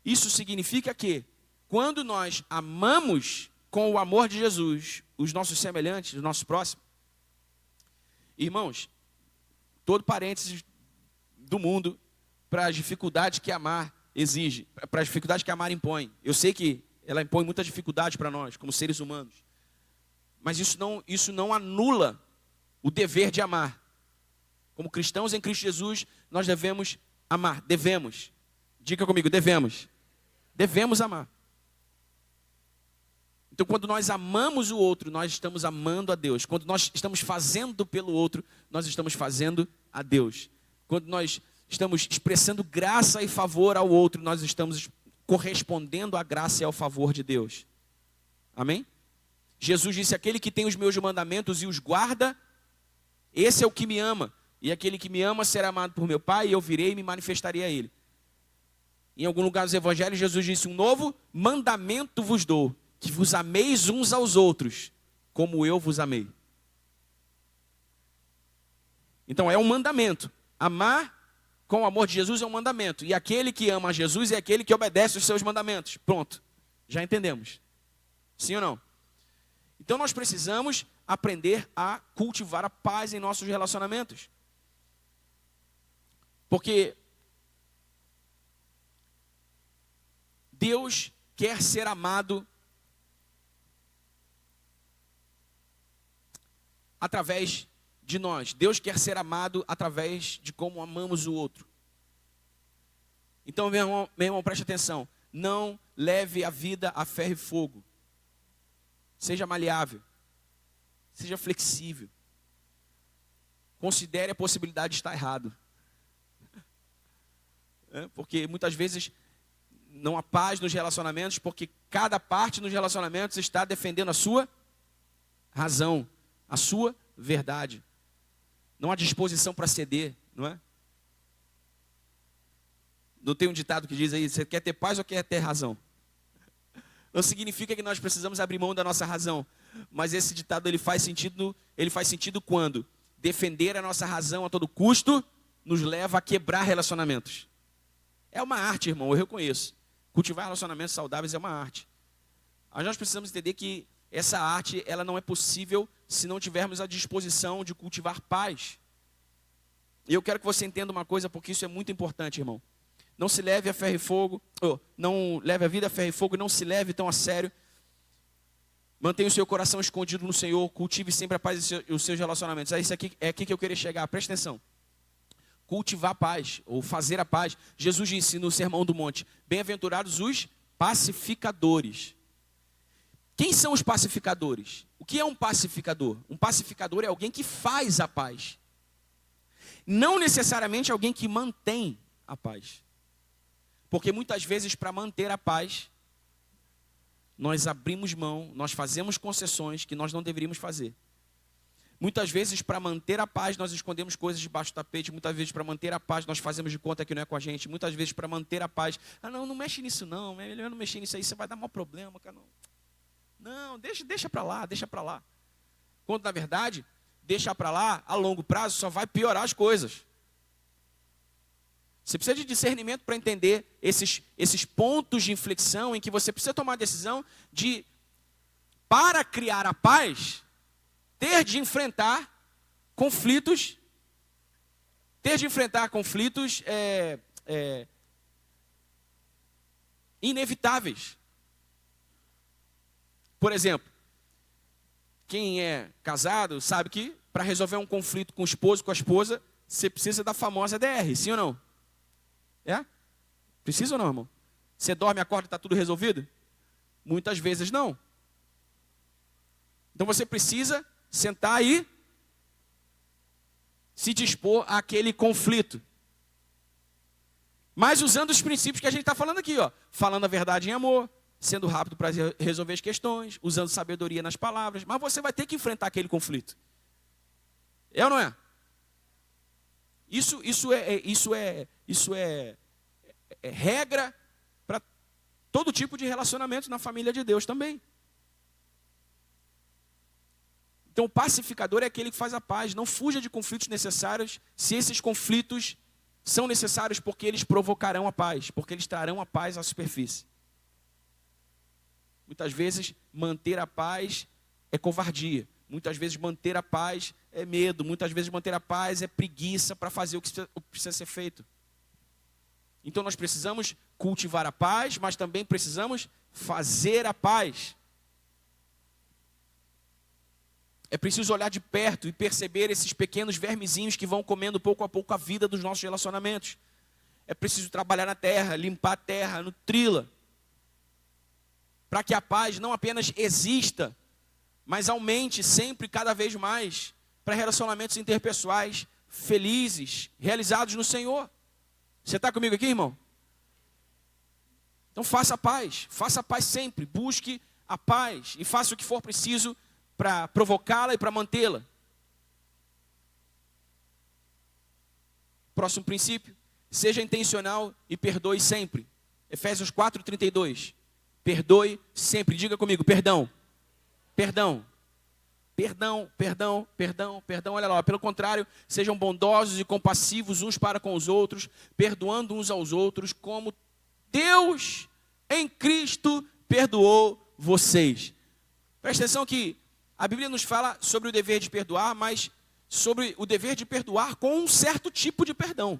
Isso significa que, quando nós amamos com o amor de Jesus, os nossos semelhantes, os nossos próximos, irmãos, todo parênteses do mundo para as dificuldades que amar exige, para as dificuldades que amar impõe. Eu sei que ela impõe muita dificuldade para nós, como seres humanos. Mas isso não anula o dever de amar. Como cristãos em Cristo Jesus, nós devemos amar, devemos. Diga comigo, devemos. Devemos amar. Então, quando nós amamos o outro, nós estamos amando a Deus. Quando nós estamos fazendo pelo outro, nós estamos fazendo a Deus. Quando nós estamos expressando graça e favor ao outro, nós estamos correspondendo à graça e ao favor de Deus. Amém? Jesus disse, aquele que tem os meus mandamentos e os guarda, esse é o que me ama. E aquele que me ama será amado por meu Pai, e eu virei e me manifestarei a ele. Em algum lugar dos evangelhos, Jesus disse, um novo mandamento vos dou, que vos ameis uns aos outros, como eu vos amei. Então é um mandamento. Amar com o amor de Jesus é um mandamento. E aquele que ama a Jesus é aquele que obedece os seus mandamentos. Pronto. Já entendemos. Sim ou não? Então nós precisamos aprender a cultivar a paz em nossos relacionamentos. Porque Deus quer ser amado através de nós. Deus quer ser amado através de como amamos o outro. Então, meu irmão, preste atenção. Não leve a vida a ferro e fogo. Seja maleável. Seja flexível. Considere a possibilidade de estar errado. Porque muitas vezes não há paz nos relacionamentos, porque cada parte nos relacionamentos está defendendo a sua razão, a sua verdade. Não há disposição para ceder, não é? Não tem um ditado que diz aí, você quer ter paz ou quer ter razão? Não significa que nós precisamos abrir mão da nossa razão, mas esse ditado ele faz sentido quando defender a nossa razão a todo custo nos leva a quebrar relacionamentos. É uma arte, irmão, eu reconheço. Cultivar relacionamentos saudáveis é uma arte. Mas nós precisamos entender que essa arte ela não é possível se não tivermos a disposição de cultivar paz. E eu quero que você entenda uma coisa, porque isso é muito importante, irmão. Não se leve a ferro e fogo, não leve a vida a ferro e fogo, não se leve tão a sério. Mantenha o seu coração escondido no Senhor, cultive sempre a paz e os seus relacionamentos. É aqui que eu queria chegar, presta atenção. Cultivar a paz, ou fazer a paz. Jesus disse no Sermão do Monte, bem-aventurados os pacificadores. Quem são os pacificadores? O que é um pacificador? Um pacificador é alguém que faz a paz. Não necessariamente alguém que mantém a paz. Porque muitas vezes para manter a paz, nós abrimos mão, nós fazemos concessões que nós não deveríamos fazer. Muitas vezes para manter a paz, nós escondemos coisas debaixo do tapete. Muitas vezes para manter a paz, nós fazemos de conta que não é com a gente. Muitas vezes para manter a paz, não mexe nisso não, é melhor não mexer nisso aí, você vai dar mau problema, cara. Não, deixa para lá, deixa para lá. Quando na verdade, deixar para lá, a longo prazo, só vai piorar as coisas. Você precisa de discernimento para entender esses pontos de inflexão em que você precisa tomar a decisão de, para criar a paz, ter de enfrentar conflitos inevitáveis. Por exemplo, quem é casado sabe que para resolver um conflito com o esposo, com a esposa, você precisa da famosa DR, sim ou não? É? Precisa ou não, irmão? Você dorme, acorda e está tudo resolvido? Muitas vezes não. Então você precisa sentar e se dispor àquele conflito. Mas usando os princípios que a gente está falando aqui, ó. Falando a verdade em amor, sendo rápido para resolver as questões, usando sabedoria nas palavras. Mas você vai ter que enfrentar aquele conflito. É ou não é? Isso é regra para todo tipo de relacionamento na família de Deus também. Então o pacificador é aquele que faz a paz. Não fuja de conflitos necessários se esses conflitos são necessários, porque eles provocarão a paz, porque eles trarão a paz à superfície. Muitas vezes manter a paz é covardia. Muitas vezes manter a paz é medo. Muitas vezes manter a paz é preguiça para fazer o que precisa ser feito. Então nós precisamos cultivar a paz, mas também precisamos fazer a paz. É preciso olhar de perto e perceber esses pequenos vermezinhos que vão comendo pouco a pouco a vida dos nossos relacionamentos. É preciso trabalhar na terra, limpar a terra, nutri-la, para que a paz não apenas exista, mas aumente sempre, cada vez mais, para relacionamentos interpessoais felizes, realizados no Senhor. Você está comigo aqui, irmão? Então faça a paz sempre, busque a paz e faça o que for preciso para provocá-la e para mantê-la. Próximo princípio, seja intencional e perdoe sempre. Efésios 4:32. Perdoe sempre. Diga comigo, perdão. Perdão. Perdão, perdão, perdão, perdão. Olha lá, pelo contrário, sejam bondosos e compassivos uns para com os outros, perdoando uns aos outros, como Deus em Cristo perdoou vocês. Presta atenção que a Bíblia nos fala sobre o dever de perdoar, mas sobre o dever de perdoar com um certo tipo de perdão.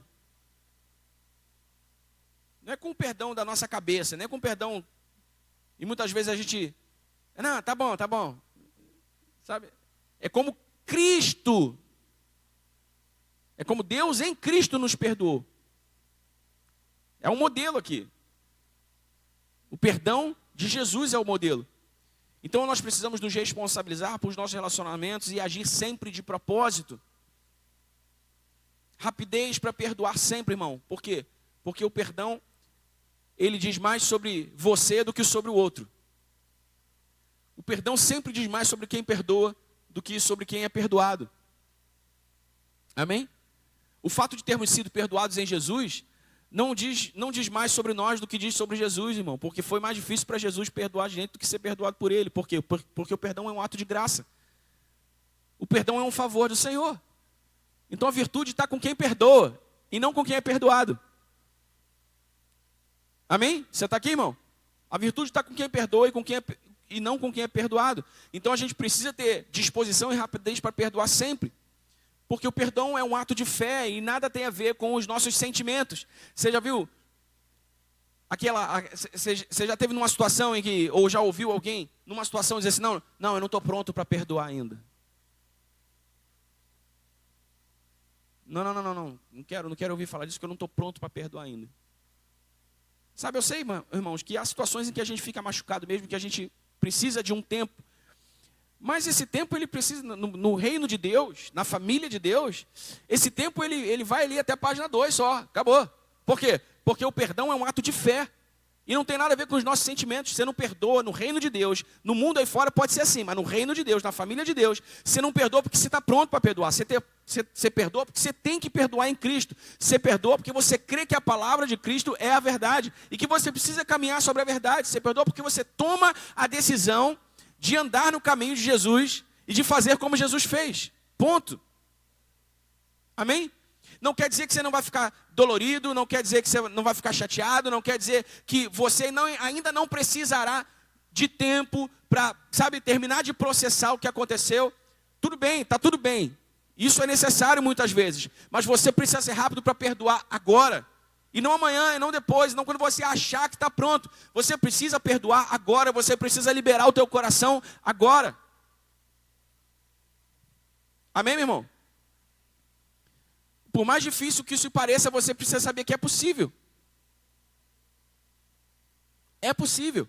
Não é com o perdão da nossa cabeça, não é com o perdão E muitas vezes a gente, não, tá bom. Sabe? É como Cristo, é como Deus em Cristo nos perdoou. É um modelo aqui. O perdão de Jesus é o modelo. Então nós precisamos nos responsabilizar por nossos relacionamentos e agir sempre de propósito. Rapidez para perdoar sempre, irmão. Por quê? Porque o perdão, ele diz mais sobre você do que sobre o outro. O perdão sempre diz mais sobre quem perdoa do que sobre quem é perdoado. Amém? O fato de termos sido perdoados em Jesus não diz mais sobre nós do que diz sobre Jesus, irmão. Porque foi mais difícil para Jesus perdoar a gente do que ser perdoado por Ele. Por quê? Porque o perdão é um ato de graça. O perdão é um favor do Senhor. Então a virtude está com quem perdoa e não com quem é perdoado. Amém? Você está aqui, irmão? A virtude está com quem perdoa e não com quem é perdoado. Então a gente precisa ter disposição e rapidez para perdoar sempre. Porque o perdão é um ato de fé e nada tem a ver com os nossos sentimentos. Você já viu? Você já teve numa situação em que, ou já ouviu alguém numa situação dizer assim, não, eu não estou pronto para perdoar ainda. Não quero ouvir falar disso, que eu não estou pronto para perdoar ainda. Sabe, eu sei, irmãos, que há situações em que a gente fica machucado mesmo, que a gente precisa de um tempo. Mas esse tempo ele precisa, no reino de Deus, na família de Deus, esse tempo ele vai ali até a página 2 só, acabou. Por quê? Porque o perdão é um ato de fé. E não tem nada a ver com os nossos sentimentos. Você não perdoa no reino de Deus. No mundo aí fora pode ser assim, mas no reino de Deus, na família de Deus, você não perdoa porque você está pronto para perdoar. Você perdoa porque você tem que perdoar em Cristo. Você perdoa porque você crê que a palavra de Cristo é a verdade. E que você precisa caminhar sobre a verdade. Você perdoa porque você toma a decisão de andar no caminho de Jesus e de fazer como Jesus fez. Ponto. Amém? Não quer dizer que você não vai ficar dolorido, não quer dizer que você não vai ficar chateado, não quer dizer que você ainda não precisará de tempo para, terminar de processar o que aconteceu. Tudo bem, está tudo bem. Isso é necessário muitas vezes. Mas você precisa ser rápido para perdoar agora. E não amanhã, e não depois, não quando você achar que está pronto. Você precisa perdoar agora, você precisa liberar o teu coração agora. Amém, meu irmão? Por mais difícil que isso pareça, você precisa saber que é possível. É possível.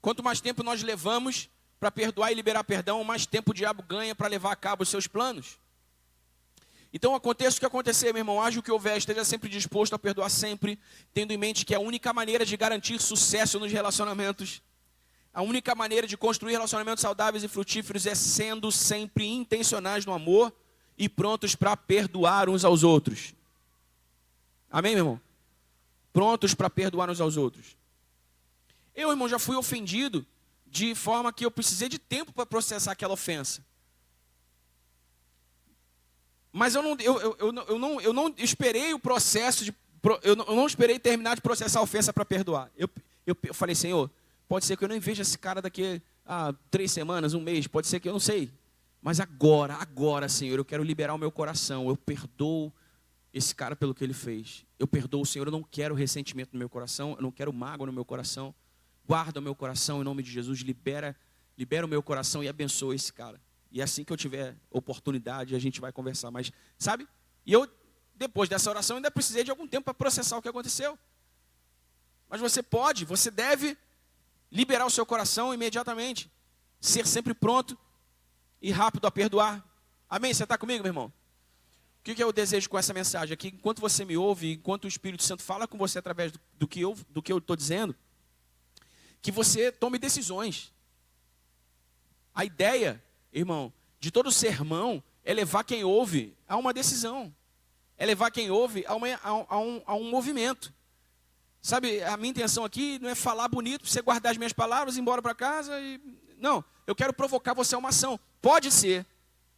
Quanto mais tempo nós levamos para perdoar e liberar perdão, mais tempo o diabo ganha para levar a cabo os seus planos. Então aconteça o que acontecer, meu irmão, haja o que houver, esteja sempre disposto a perdoar sempre, tendo em mente que é a única maneira de garantir sucesso nos relacionamentos, a única maneira de construir relacionamentos saudáveis e frutíferos é sendo sempre intencionais no amor e prontos para perdoar uns aos outros. Amém, meu irmão? Prontos para perdoar uns aos outros. Eu, irmão, já fui ofendido de forma que eu precisei de tempo para processar aquela ofensa. Mas eu não esperei o processo, eu não esperei terminar de processar a ofensa para perdoar. Eu falei, Senhor, pode ser que eu nem veja esse cara daqui a 3 semanas, 1 mês, pode ser que eu não sei. Mas agora, Senhor, eu quero liberar o meu coração. Eu perdoo esse cara pelo que ele fez. Eu perdoo, Senhor, eu não quero ressentimento no meu coração, eu não quero mágoa no meu coração. Guarda o meu coração em nome de Jesus, libera o meu coração e abençoa esse cara. E assim que eu tiver oportunidade, a gente vai conversar. Mas, sabe? E eu, depois dessa oração, ainda precisei de algum tempo para processar o que aconteceu. Mas você deve liberar o seu coração imediatamente. Ser sempre pronto e rápido a perdoar. Amém? Você está comigo, meu irmão? O que eu desejo com essa mensagem aqui? Enquanto você me ouve, enquanto o Espírito Santo fala com você através do que eu estou dizendo, que você tome decisões. A ideia, irmão, de todo sermão é levar quem ouve a uma decisão. É levar quem ouve a um movimento. Sabe, a minha intenção aqui não é falar bonito, você guardar as minhas palavras, ir embora para casa. Não, eu quero provocar você a uma ação. Pode ser,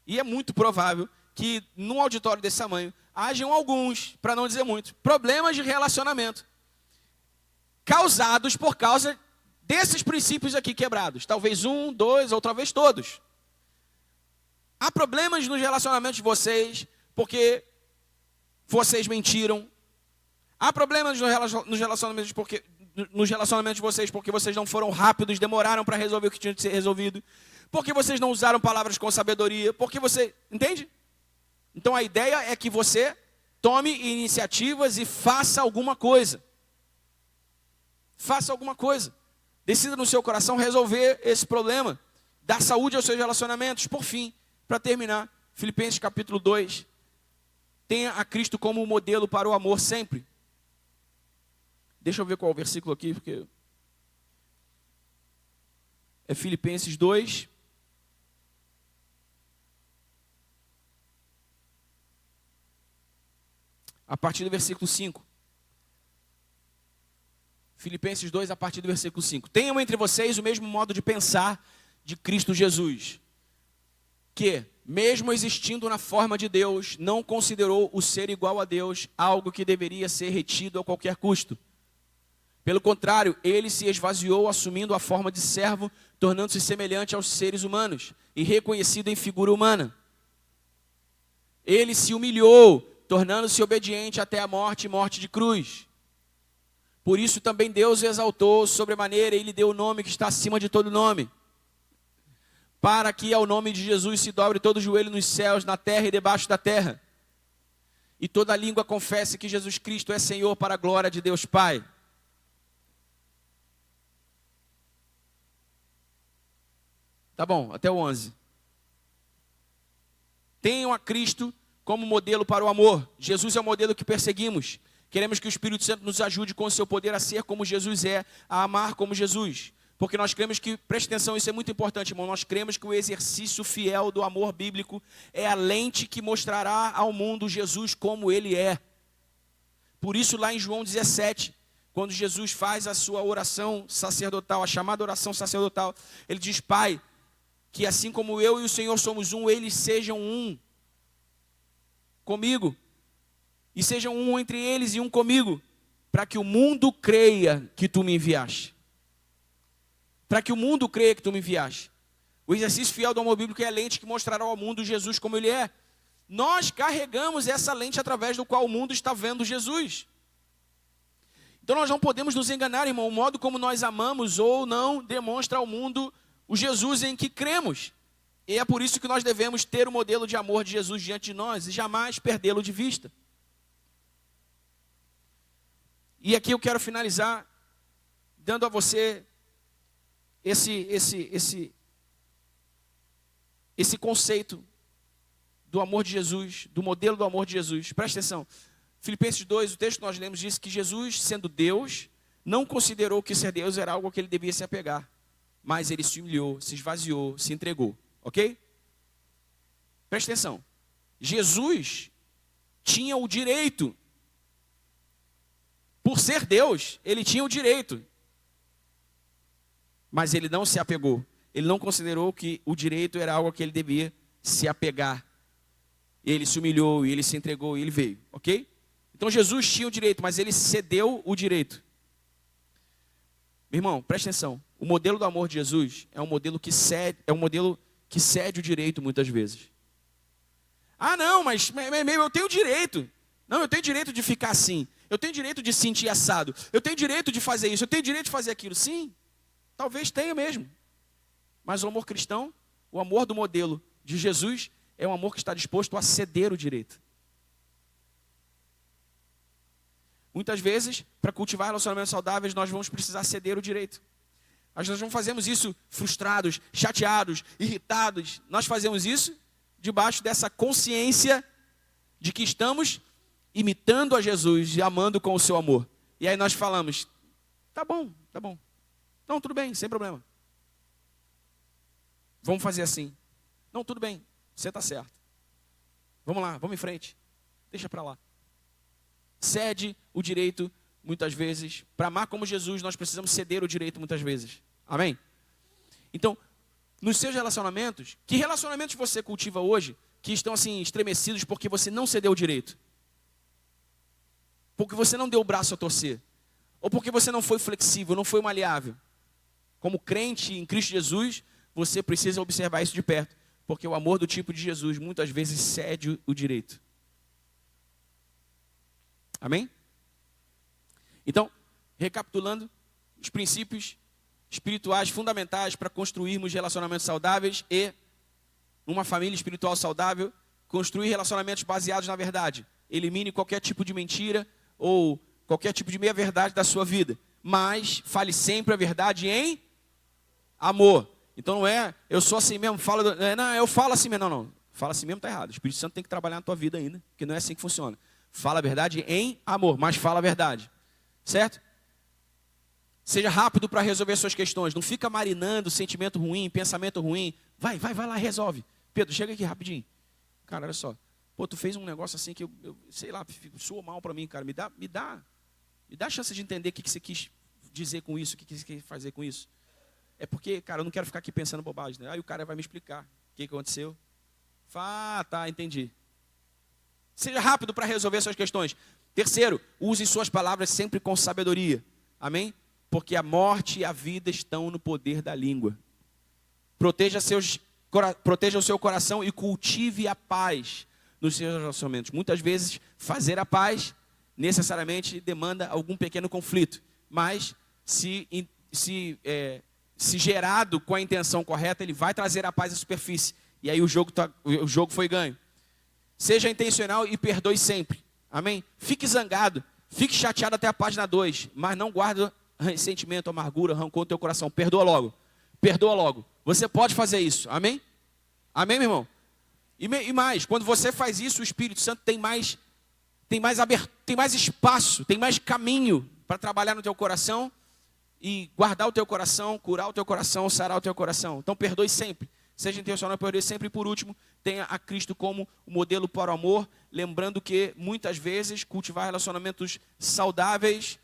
e é muito provável, que num auditório desse tamanho, hajam alguns, para não dizer muitos, problemas de relacionamento. Causados por causa desses princípios aqui quebrados. Talvez 1, 2, ou talvez todos. Há problemas nos relacionamentos de vocês porque vocês mentiram. Há problemas nos relacionamentos de vocês porque vocês não foram rápidos, demoraram para resolver o que tinha de ser resolvido. Porque vocês não usaram palavras com sabedoria. Porque você... Entende? Então a ideia é que você tome iniciativas e faça alguma coisa. Faça alguma coisa. Decida no seu coração resolver esse problema. Dar saúde aos seus relacionamentos. Por fim, para terminar, Filipenses capítulo 2. Tenha a Cristo como modelo para o amor sempre. Deixa eu ver qual é o versículo aqui, porque... É Filipenses 2. A partir do versículo 5. Filipenses 2, a partir do versículo 5. Tenham entre vocês o mesmo modo de pensar de Cristo Jesus, que, mesmo existindo na forma de Deus, não considerou o ser igual a Deus algo que deveria ser retido a qualquer custo. Pelo contrário, ele se esvaziou assumindo a forma de servo, tornando-se semelhante aos seres humanos e reconhecido em figura humana. Ele se humilhou, tornando-se obediente até a morte e morte de cruz. Por isso também Deus o exaltou sobremaneira e lhe deu o nome que está acima de todo nome, para que ao nome de Jesus se dobre todo o joelho nos céus, na terra e debaixo da terra, e toda língua confesse que Jesus Cristo é Senhor, para a glória de Deus Pai. Tá bom, até o 11. Tenham a Cristo como modelo para o amor. Jesus é o modelo que perseguimos. Queremos que o Espírito Santo nos ajude com o seu poder a ser como Jesus é, a amar como Jesus. Porque nós cremos que, preste atenção, isso é muito importante, irmão, nós cremos que o exercício fiel do amor bíblico é a lente que mostrará ao mundo Jesus como ele é. Por isso lá em João 17, quando Jesus faz a sua oração sacerdotal, a chamada oração sacerdotal, ele diz: Pai, que assim como eu e o Senhor somos um, eles sejam um comigo, e sejam um entre eles e um comigo, para que o mundo creia que tu me enviaste. Para que o mundo creia que tu me enviaste. O exercício fiel do amor bíblico é a lente que mostrará ao mundo Jesus como ele é. Nós carregamos essa lente através do qual o mundo está vendo Jesus. Então nós não podemos nos enganar, irmão. O modo como nós amamos ou não demonstra ao mundo o Jesus em que cremos. E é por isso que nós devemos ter o modelo de amor de Jesus diante de nós e jamais perdê-lo de vista. E aqui eu quero finalizar dando a você esse conceito do amor de Jesus, do modelo do amor de Jesus. Presta atenção. Filipenses 2, o texto que nós lemos, diz que Jesus, sendo Deus, não considerou que ser Deus era algo a que ele devia se apegar, mas ele se humilhou, se esvaziou, se entregou. Ok? Presta atenção. Jesus tinha o direito, por ser Deus, ele tinha o direito, mas ele não se apegou. Ele não considerou que o direito era algo a que ele devia se apegar. Ele se humilhou, e ele se entregou, e ele veio. Ok? Então Jesus tinha o direito, mas ele cedeu o direito. Meu irmão, presta atenção. O modelo do amor de Jesus é um modelo que cede, o direito muitas vezes. Ah, não, mas eu tenho direito. Não, eu tenho direito de ficar assim. Eu tenho direito de sentir assado. Eu tenho direito de fazer isso. Eu tenho direito de fazer aquilo. Sim, talvez tenha mesmo. Mas o amor cristão, o amor do modelo de Jesus, é um amor que está disposto a ceder o direito. Muitas vezes, para cultivar relacionamentos saudáveis, nós vamos precisar ceder o direito. Mas nós não fazemos isso frustrados, chateados, irritados. Nós fazemos isso debaixo dessa consciência de que estamos imitando a Jesus e amando com o seu amor. E aí nós falamos: tá bom. Não, tudo bem, sem problema. Vamos fazer assim. Não, tudo bem, você está certo. Vamos lá, vamos em frente. Deixa para lá. Cede o direito muitas vezes. Para amar como Jesus, nós precisamos ceder o direito muitas vezes. Amém? Então, nos seus relacionamentos, que relacionamentos você cultiva hoje que estão assim estremecidos porque você não cedeu o direito? Porque você não deu o braço a torcer? Ou porque você não foi flexível, não foi maleável? Como crente em Cristo Jesus, você precisa observar isso de perto. Porque o amor do tipo de Jesus muitas vezes cede o direito. Amém? Então, recapitulando, os princípios espirituais fundamentais para construirmos relacionamentos saudáveis e uma família espiritual saudável, construir relacionamentos baseados na verdade. Elimine qualquer tipo de mentira ou qualquer tipo de meia-verdade da sua vida. Mas fale sempre a verdade em amor. Então não é, eu sou assim mesmo, não, eu falo assim mesmo. Não. Fala assim mesmo, está errado. O Espírito Santo tem que trabalhar na tua vida ainda, porque não é assim que funciona. Fala a verdade em amor, mas fala a verdade. Certo? Seja rápido para resolver suas questões. Não fica marinando sentimento ruim, pensamento ruim. Vai lá, resolve. Pedro, chega aqui rapidinho. Cara, olha só. Pô, tu fez um negócio assim que eu sei lá, soa mal para mim, cara. Me dá a chance de entender o que você quis dizer com isso, o que você quis fazer com isso. É porque, cara, eu não quero ficar aqui pensando bobagem, né? Aí o cara vai me explicar o que aconteceu. Tá, entendi. Seja rápido para resolver suas questões. Terceiro, use suas palavras sempre com sabedoria. Amém? Porque a morte e a vida estão no poder da língua. Proteja o seu coração e cultive a paz nos seus relacionamentos. Muitas vezes, fazer a paz necessariamente demanda algum pequeno conflito. Mas, se gerado com a intenção correta, ele vai trazer a paz à superfície. E aí o jogo foi ganho. Seja intencional e perdoe sempre. Amém? Fique zangado, fique chateado até a página 2, mas não guarde ressentimento, amargura, rancor no teu coração. Perdoa logo. Perdoa logo. Você pode fazer isso. Amém? Amém, meu irmão? E mais, quando você faz isso, o Espírito Santo tem mais espaço, tem mais caminho para trabalhar no teu coração e guardar o teu coração, curar o teu coração, sarar o teu coração. Então perdoe sempre. Seja intencional, perdoe sempre. E por último, tenha a Cristo como o modelo para o amor, lembrando que muitas vezes cultivar relacionamentos saudáveis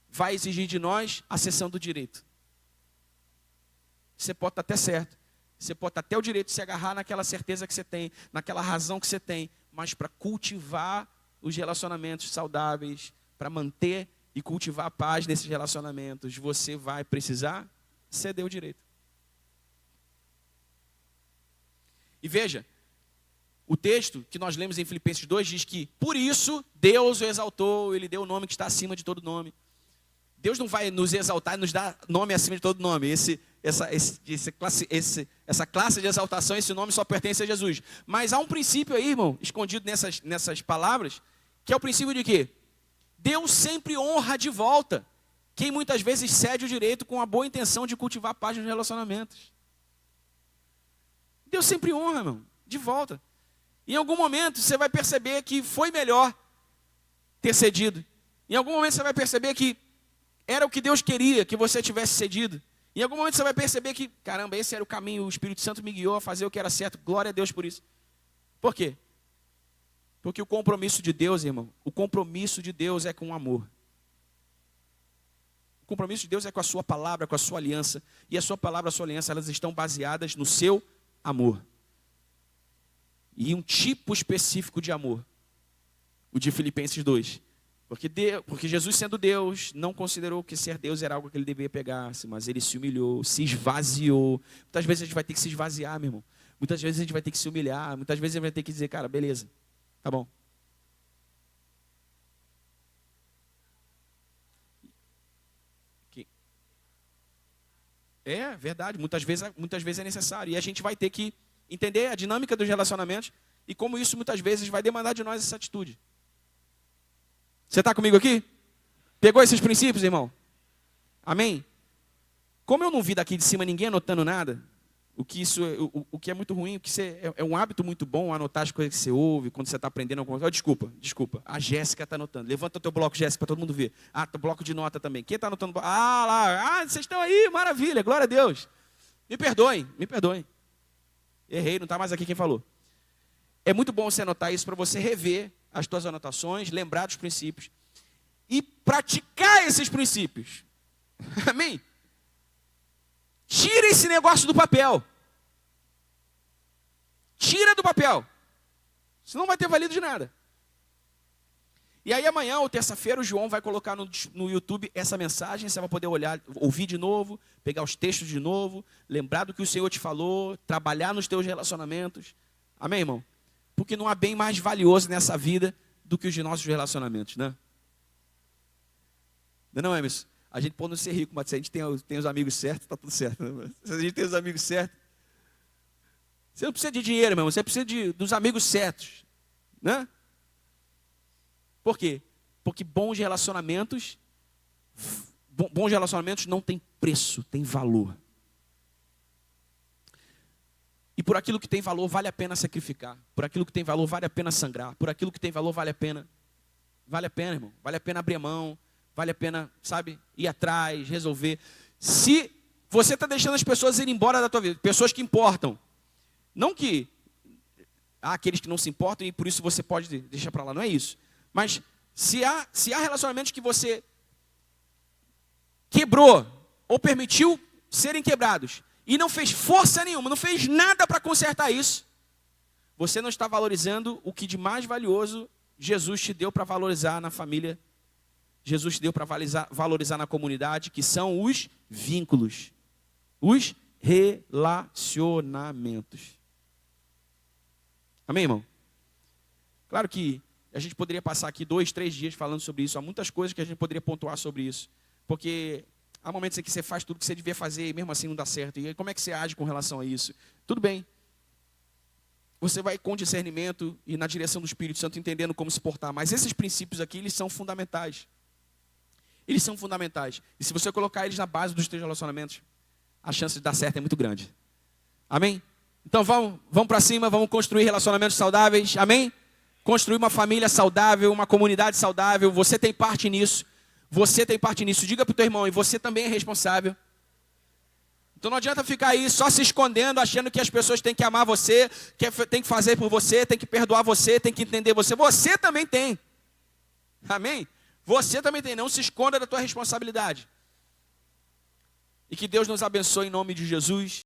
vai exigir de nós a cessão do direito. Você pode estar até certo, você pode estar até o direito de se agarrar naquela certeza que você tem, naquela razão que você tem, mas para cultivar os relacionamentos saudáveis, para manter e cultivar a paz nesses relacionamentos, você vai precisar ceder o direito. E veja, o texto que nós lemos em Filipenses 2 diz que, por isso, Deus o exaltou, Ele deu o nome que está acima de todo nome. Deus não vai nos exaltar e nos dar nome acima de todo nome. Essa classe de exaltação, esse nome só pertence a Jesus. Mas há um princípio aí, irmão, escondido nessas palavras, que é o princípio de quê? Deus sempre honra de volta quem muitas vezes cede o direito com a boa intenção de cultivar paz nos relacionamentos. Deus sempre honra, irmão, de volta. Em algum momento você vai perceber que foi melhor ter cedido. Em algum momento você vai perceber que era o que Deus queria que você tivesse cedido. Em algum momento você vai perceber que, caramba, esse era o caminho, o Espírito Santo me guiou a fazer o que era certo. Glória a Deus por isso. Por quê? Porque o compromisso de Deus, irmão, o compromisso de Deus é com o amor. O compromisso de Deus é com a sua palavra, com a sua aliança. E a sua palavra, a sua aliança, elas estão baseadas no seu amor. E um tipo específico de amor. O de Filipenses 2. Porque Jesus, sendo Deus, não considerou que ser Deus era algo que ele devia pegar-se, mas ele se humilhou, se esvaziou. Muitas vezes a gente vai ter que se esvaziar, meu irmão. Muitas vezes a gente vai ter que se humilhar. Muitas vezes a gente vai ter que dizer, cara, beleza, tá bom. É verdade, muitas vezes é necessário. E a gente vai ter que entender a dinâmica dos relacionamentos e como isso muitas vezes vai demandar de nós essa atitude. Você está comigo aqui? Pegou esses princípios, irmão? Amém? Como eu não vi daqui de cima ninguém anotando nada, o que é muito ruim, é um hábito muito bom anotar as coisas que você ouve, quando você está aprendendo alguma coisa. Desculpa, a Jéssica está anotando. Levanta o teu bloco, Jéssica, para todo mundo ver. Teu bloco de nota também. Quem está anotando? Vocês estão aí, maravilha, glória a Deus. Me perdoem. Errei, não está mais aqui quem falou. É muito bom você anotar isso para você rever as tuas anotações, lembrar dos princípios e praticar esses princípios. Amém? Tira esse negócio do papel. Tira do papel. Senão não vai ter valido de nada. E aí amanhã ou terça-feira o João vai colocar no YouTube essa mensagem. Você vai poder olhar, ouvir de novo, pegar os textos de novo, lembrar do que o Senhor te falou, trabalhar nos teus relacionamentos. Amém, irmão? Porque não há bem mais valioso nessa vida do que os nossos relacionamentos, né? Não, Emerson? A gente pode não ser rico, mas se a gente tem os amigos certos, está tudo certo. Né? Se a gente tem os amigos certos, você não precisa de dinheiro, meu irmão, você precisa dos amigos certos. Né? Por quê? Porque bons relacionamentos não têm preço, têm valor. E por aquilo que tem valor, vale a pena sacrificar. Por aquilo que tem valor, vale a pena sangrar. Por aquilo que tem valor, vale a pena. Vale a pena, irmão. Vale a pena abrir a mão. Vale a pena, sabe, ir atrás, resolver. Se você está deixando as pessoas irem embora da tua vida, pessoas que importam. Não que há aqueles que não se importam e por isso você pode deixar para lá. Não é isso. Mas se há relacionamentos que você quebrou ou permitiu serem quebrados e não fez força nenhuma, não fez nada para consertar isso, você não está valorizando o que de mais valioso Jesus te deu para valorizar na família, Jesus te deu para valorizar na comunidade, que são os vínculos, os relacionamentos. Amém, irmão? Claro que a gente poderia passar aqui 2, 3 dias falando sobre isso, há muitas coisas que a gente poderia pontuar sobre isso, porque há momentos em que você faz tudo que você devia fazer e mesmo assim não dá certo. E aí, como é que você age com relação a isso? Tudo bem. Você vai com discernimento e na direção do Espírito Santo entendendo como se portar. Mas esses princípios aqui, eles são fundamentais. Eles são fundamentais. E se você colocar eles na base dos teus relacionamentos, a chance de dar certo é muito grande. Amém? Então vamos para cima, vamos construir relacionamentos saudáveis. Amém? Construir uma família saudável, uma comunidade saudável. Você tem parte nisso. Você tem parte nisso. Diga para o teu irmão, e você também é responsável. Então não adianta ficar aí só se escondendo, achando que as pessoas têm que amar você, que tem que fazer por você, tem que perdoar você, tem que entender você. Você também tem. Amém? Você também tem. Não se esconda da tua responsabilidade. E que Deus nos abençoe em nome de Jesus.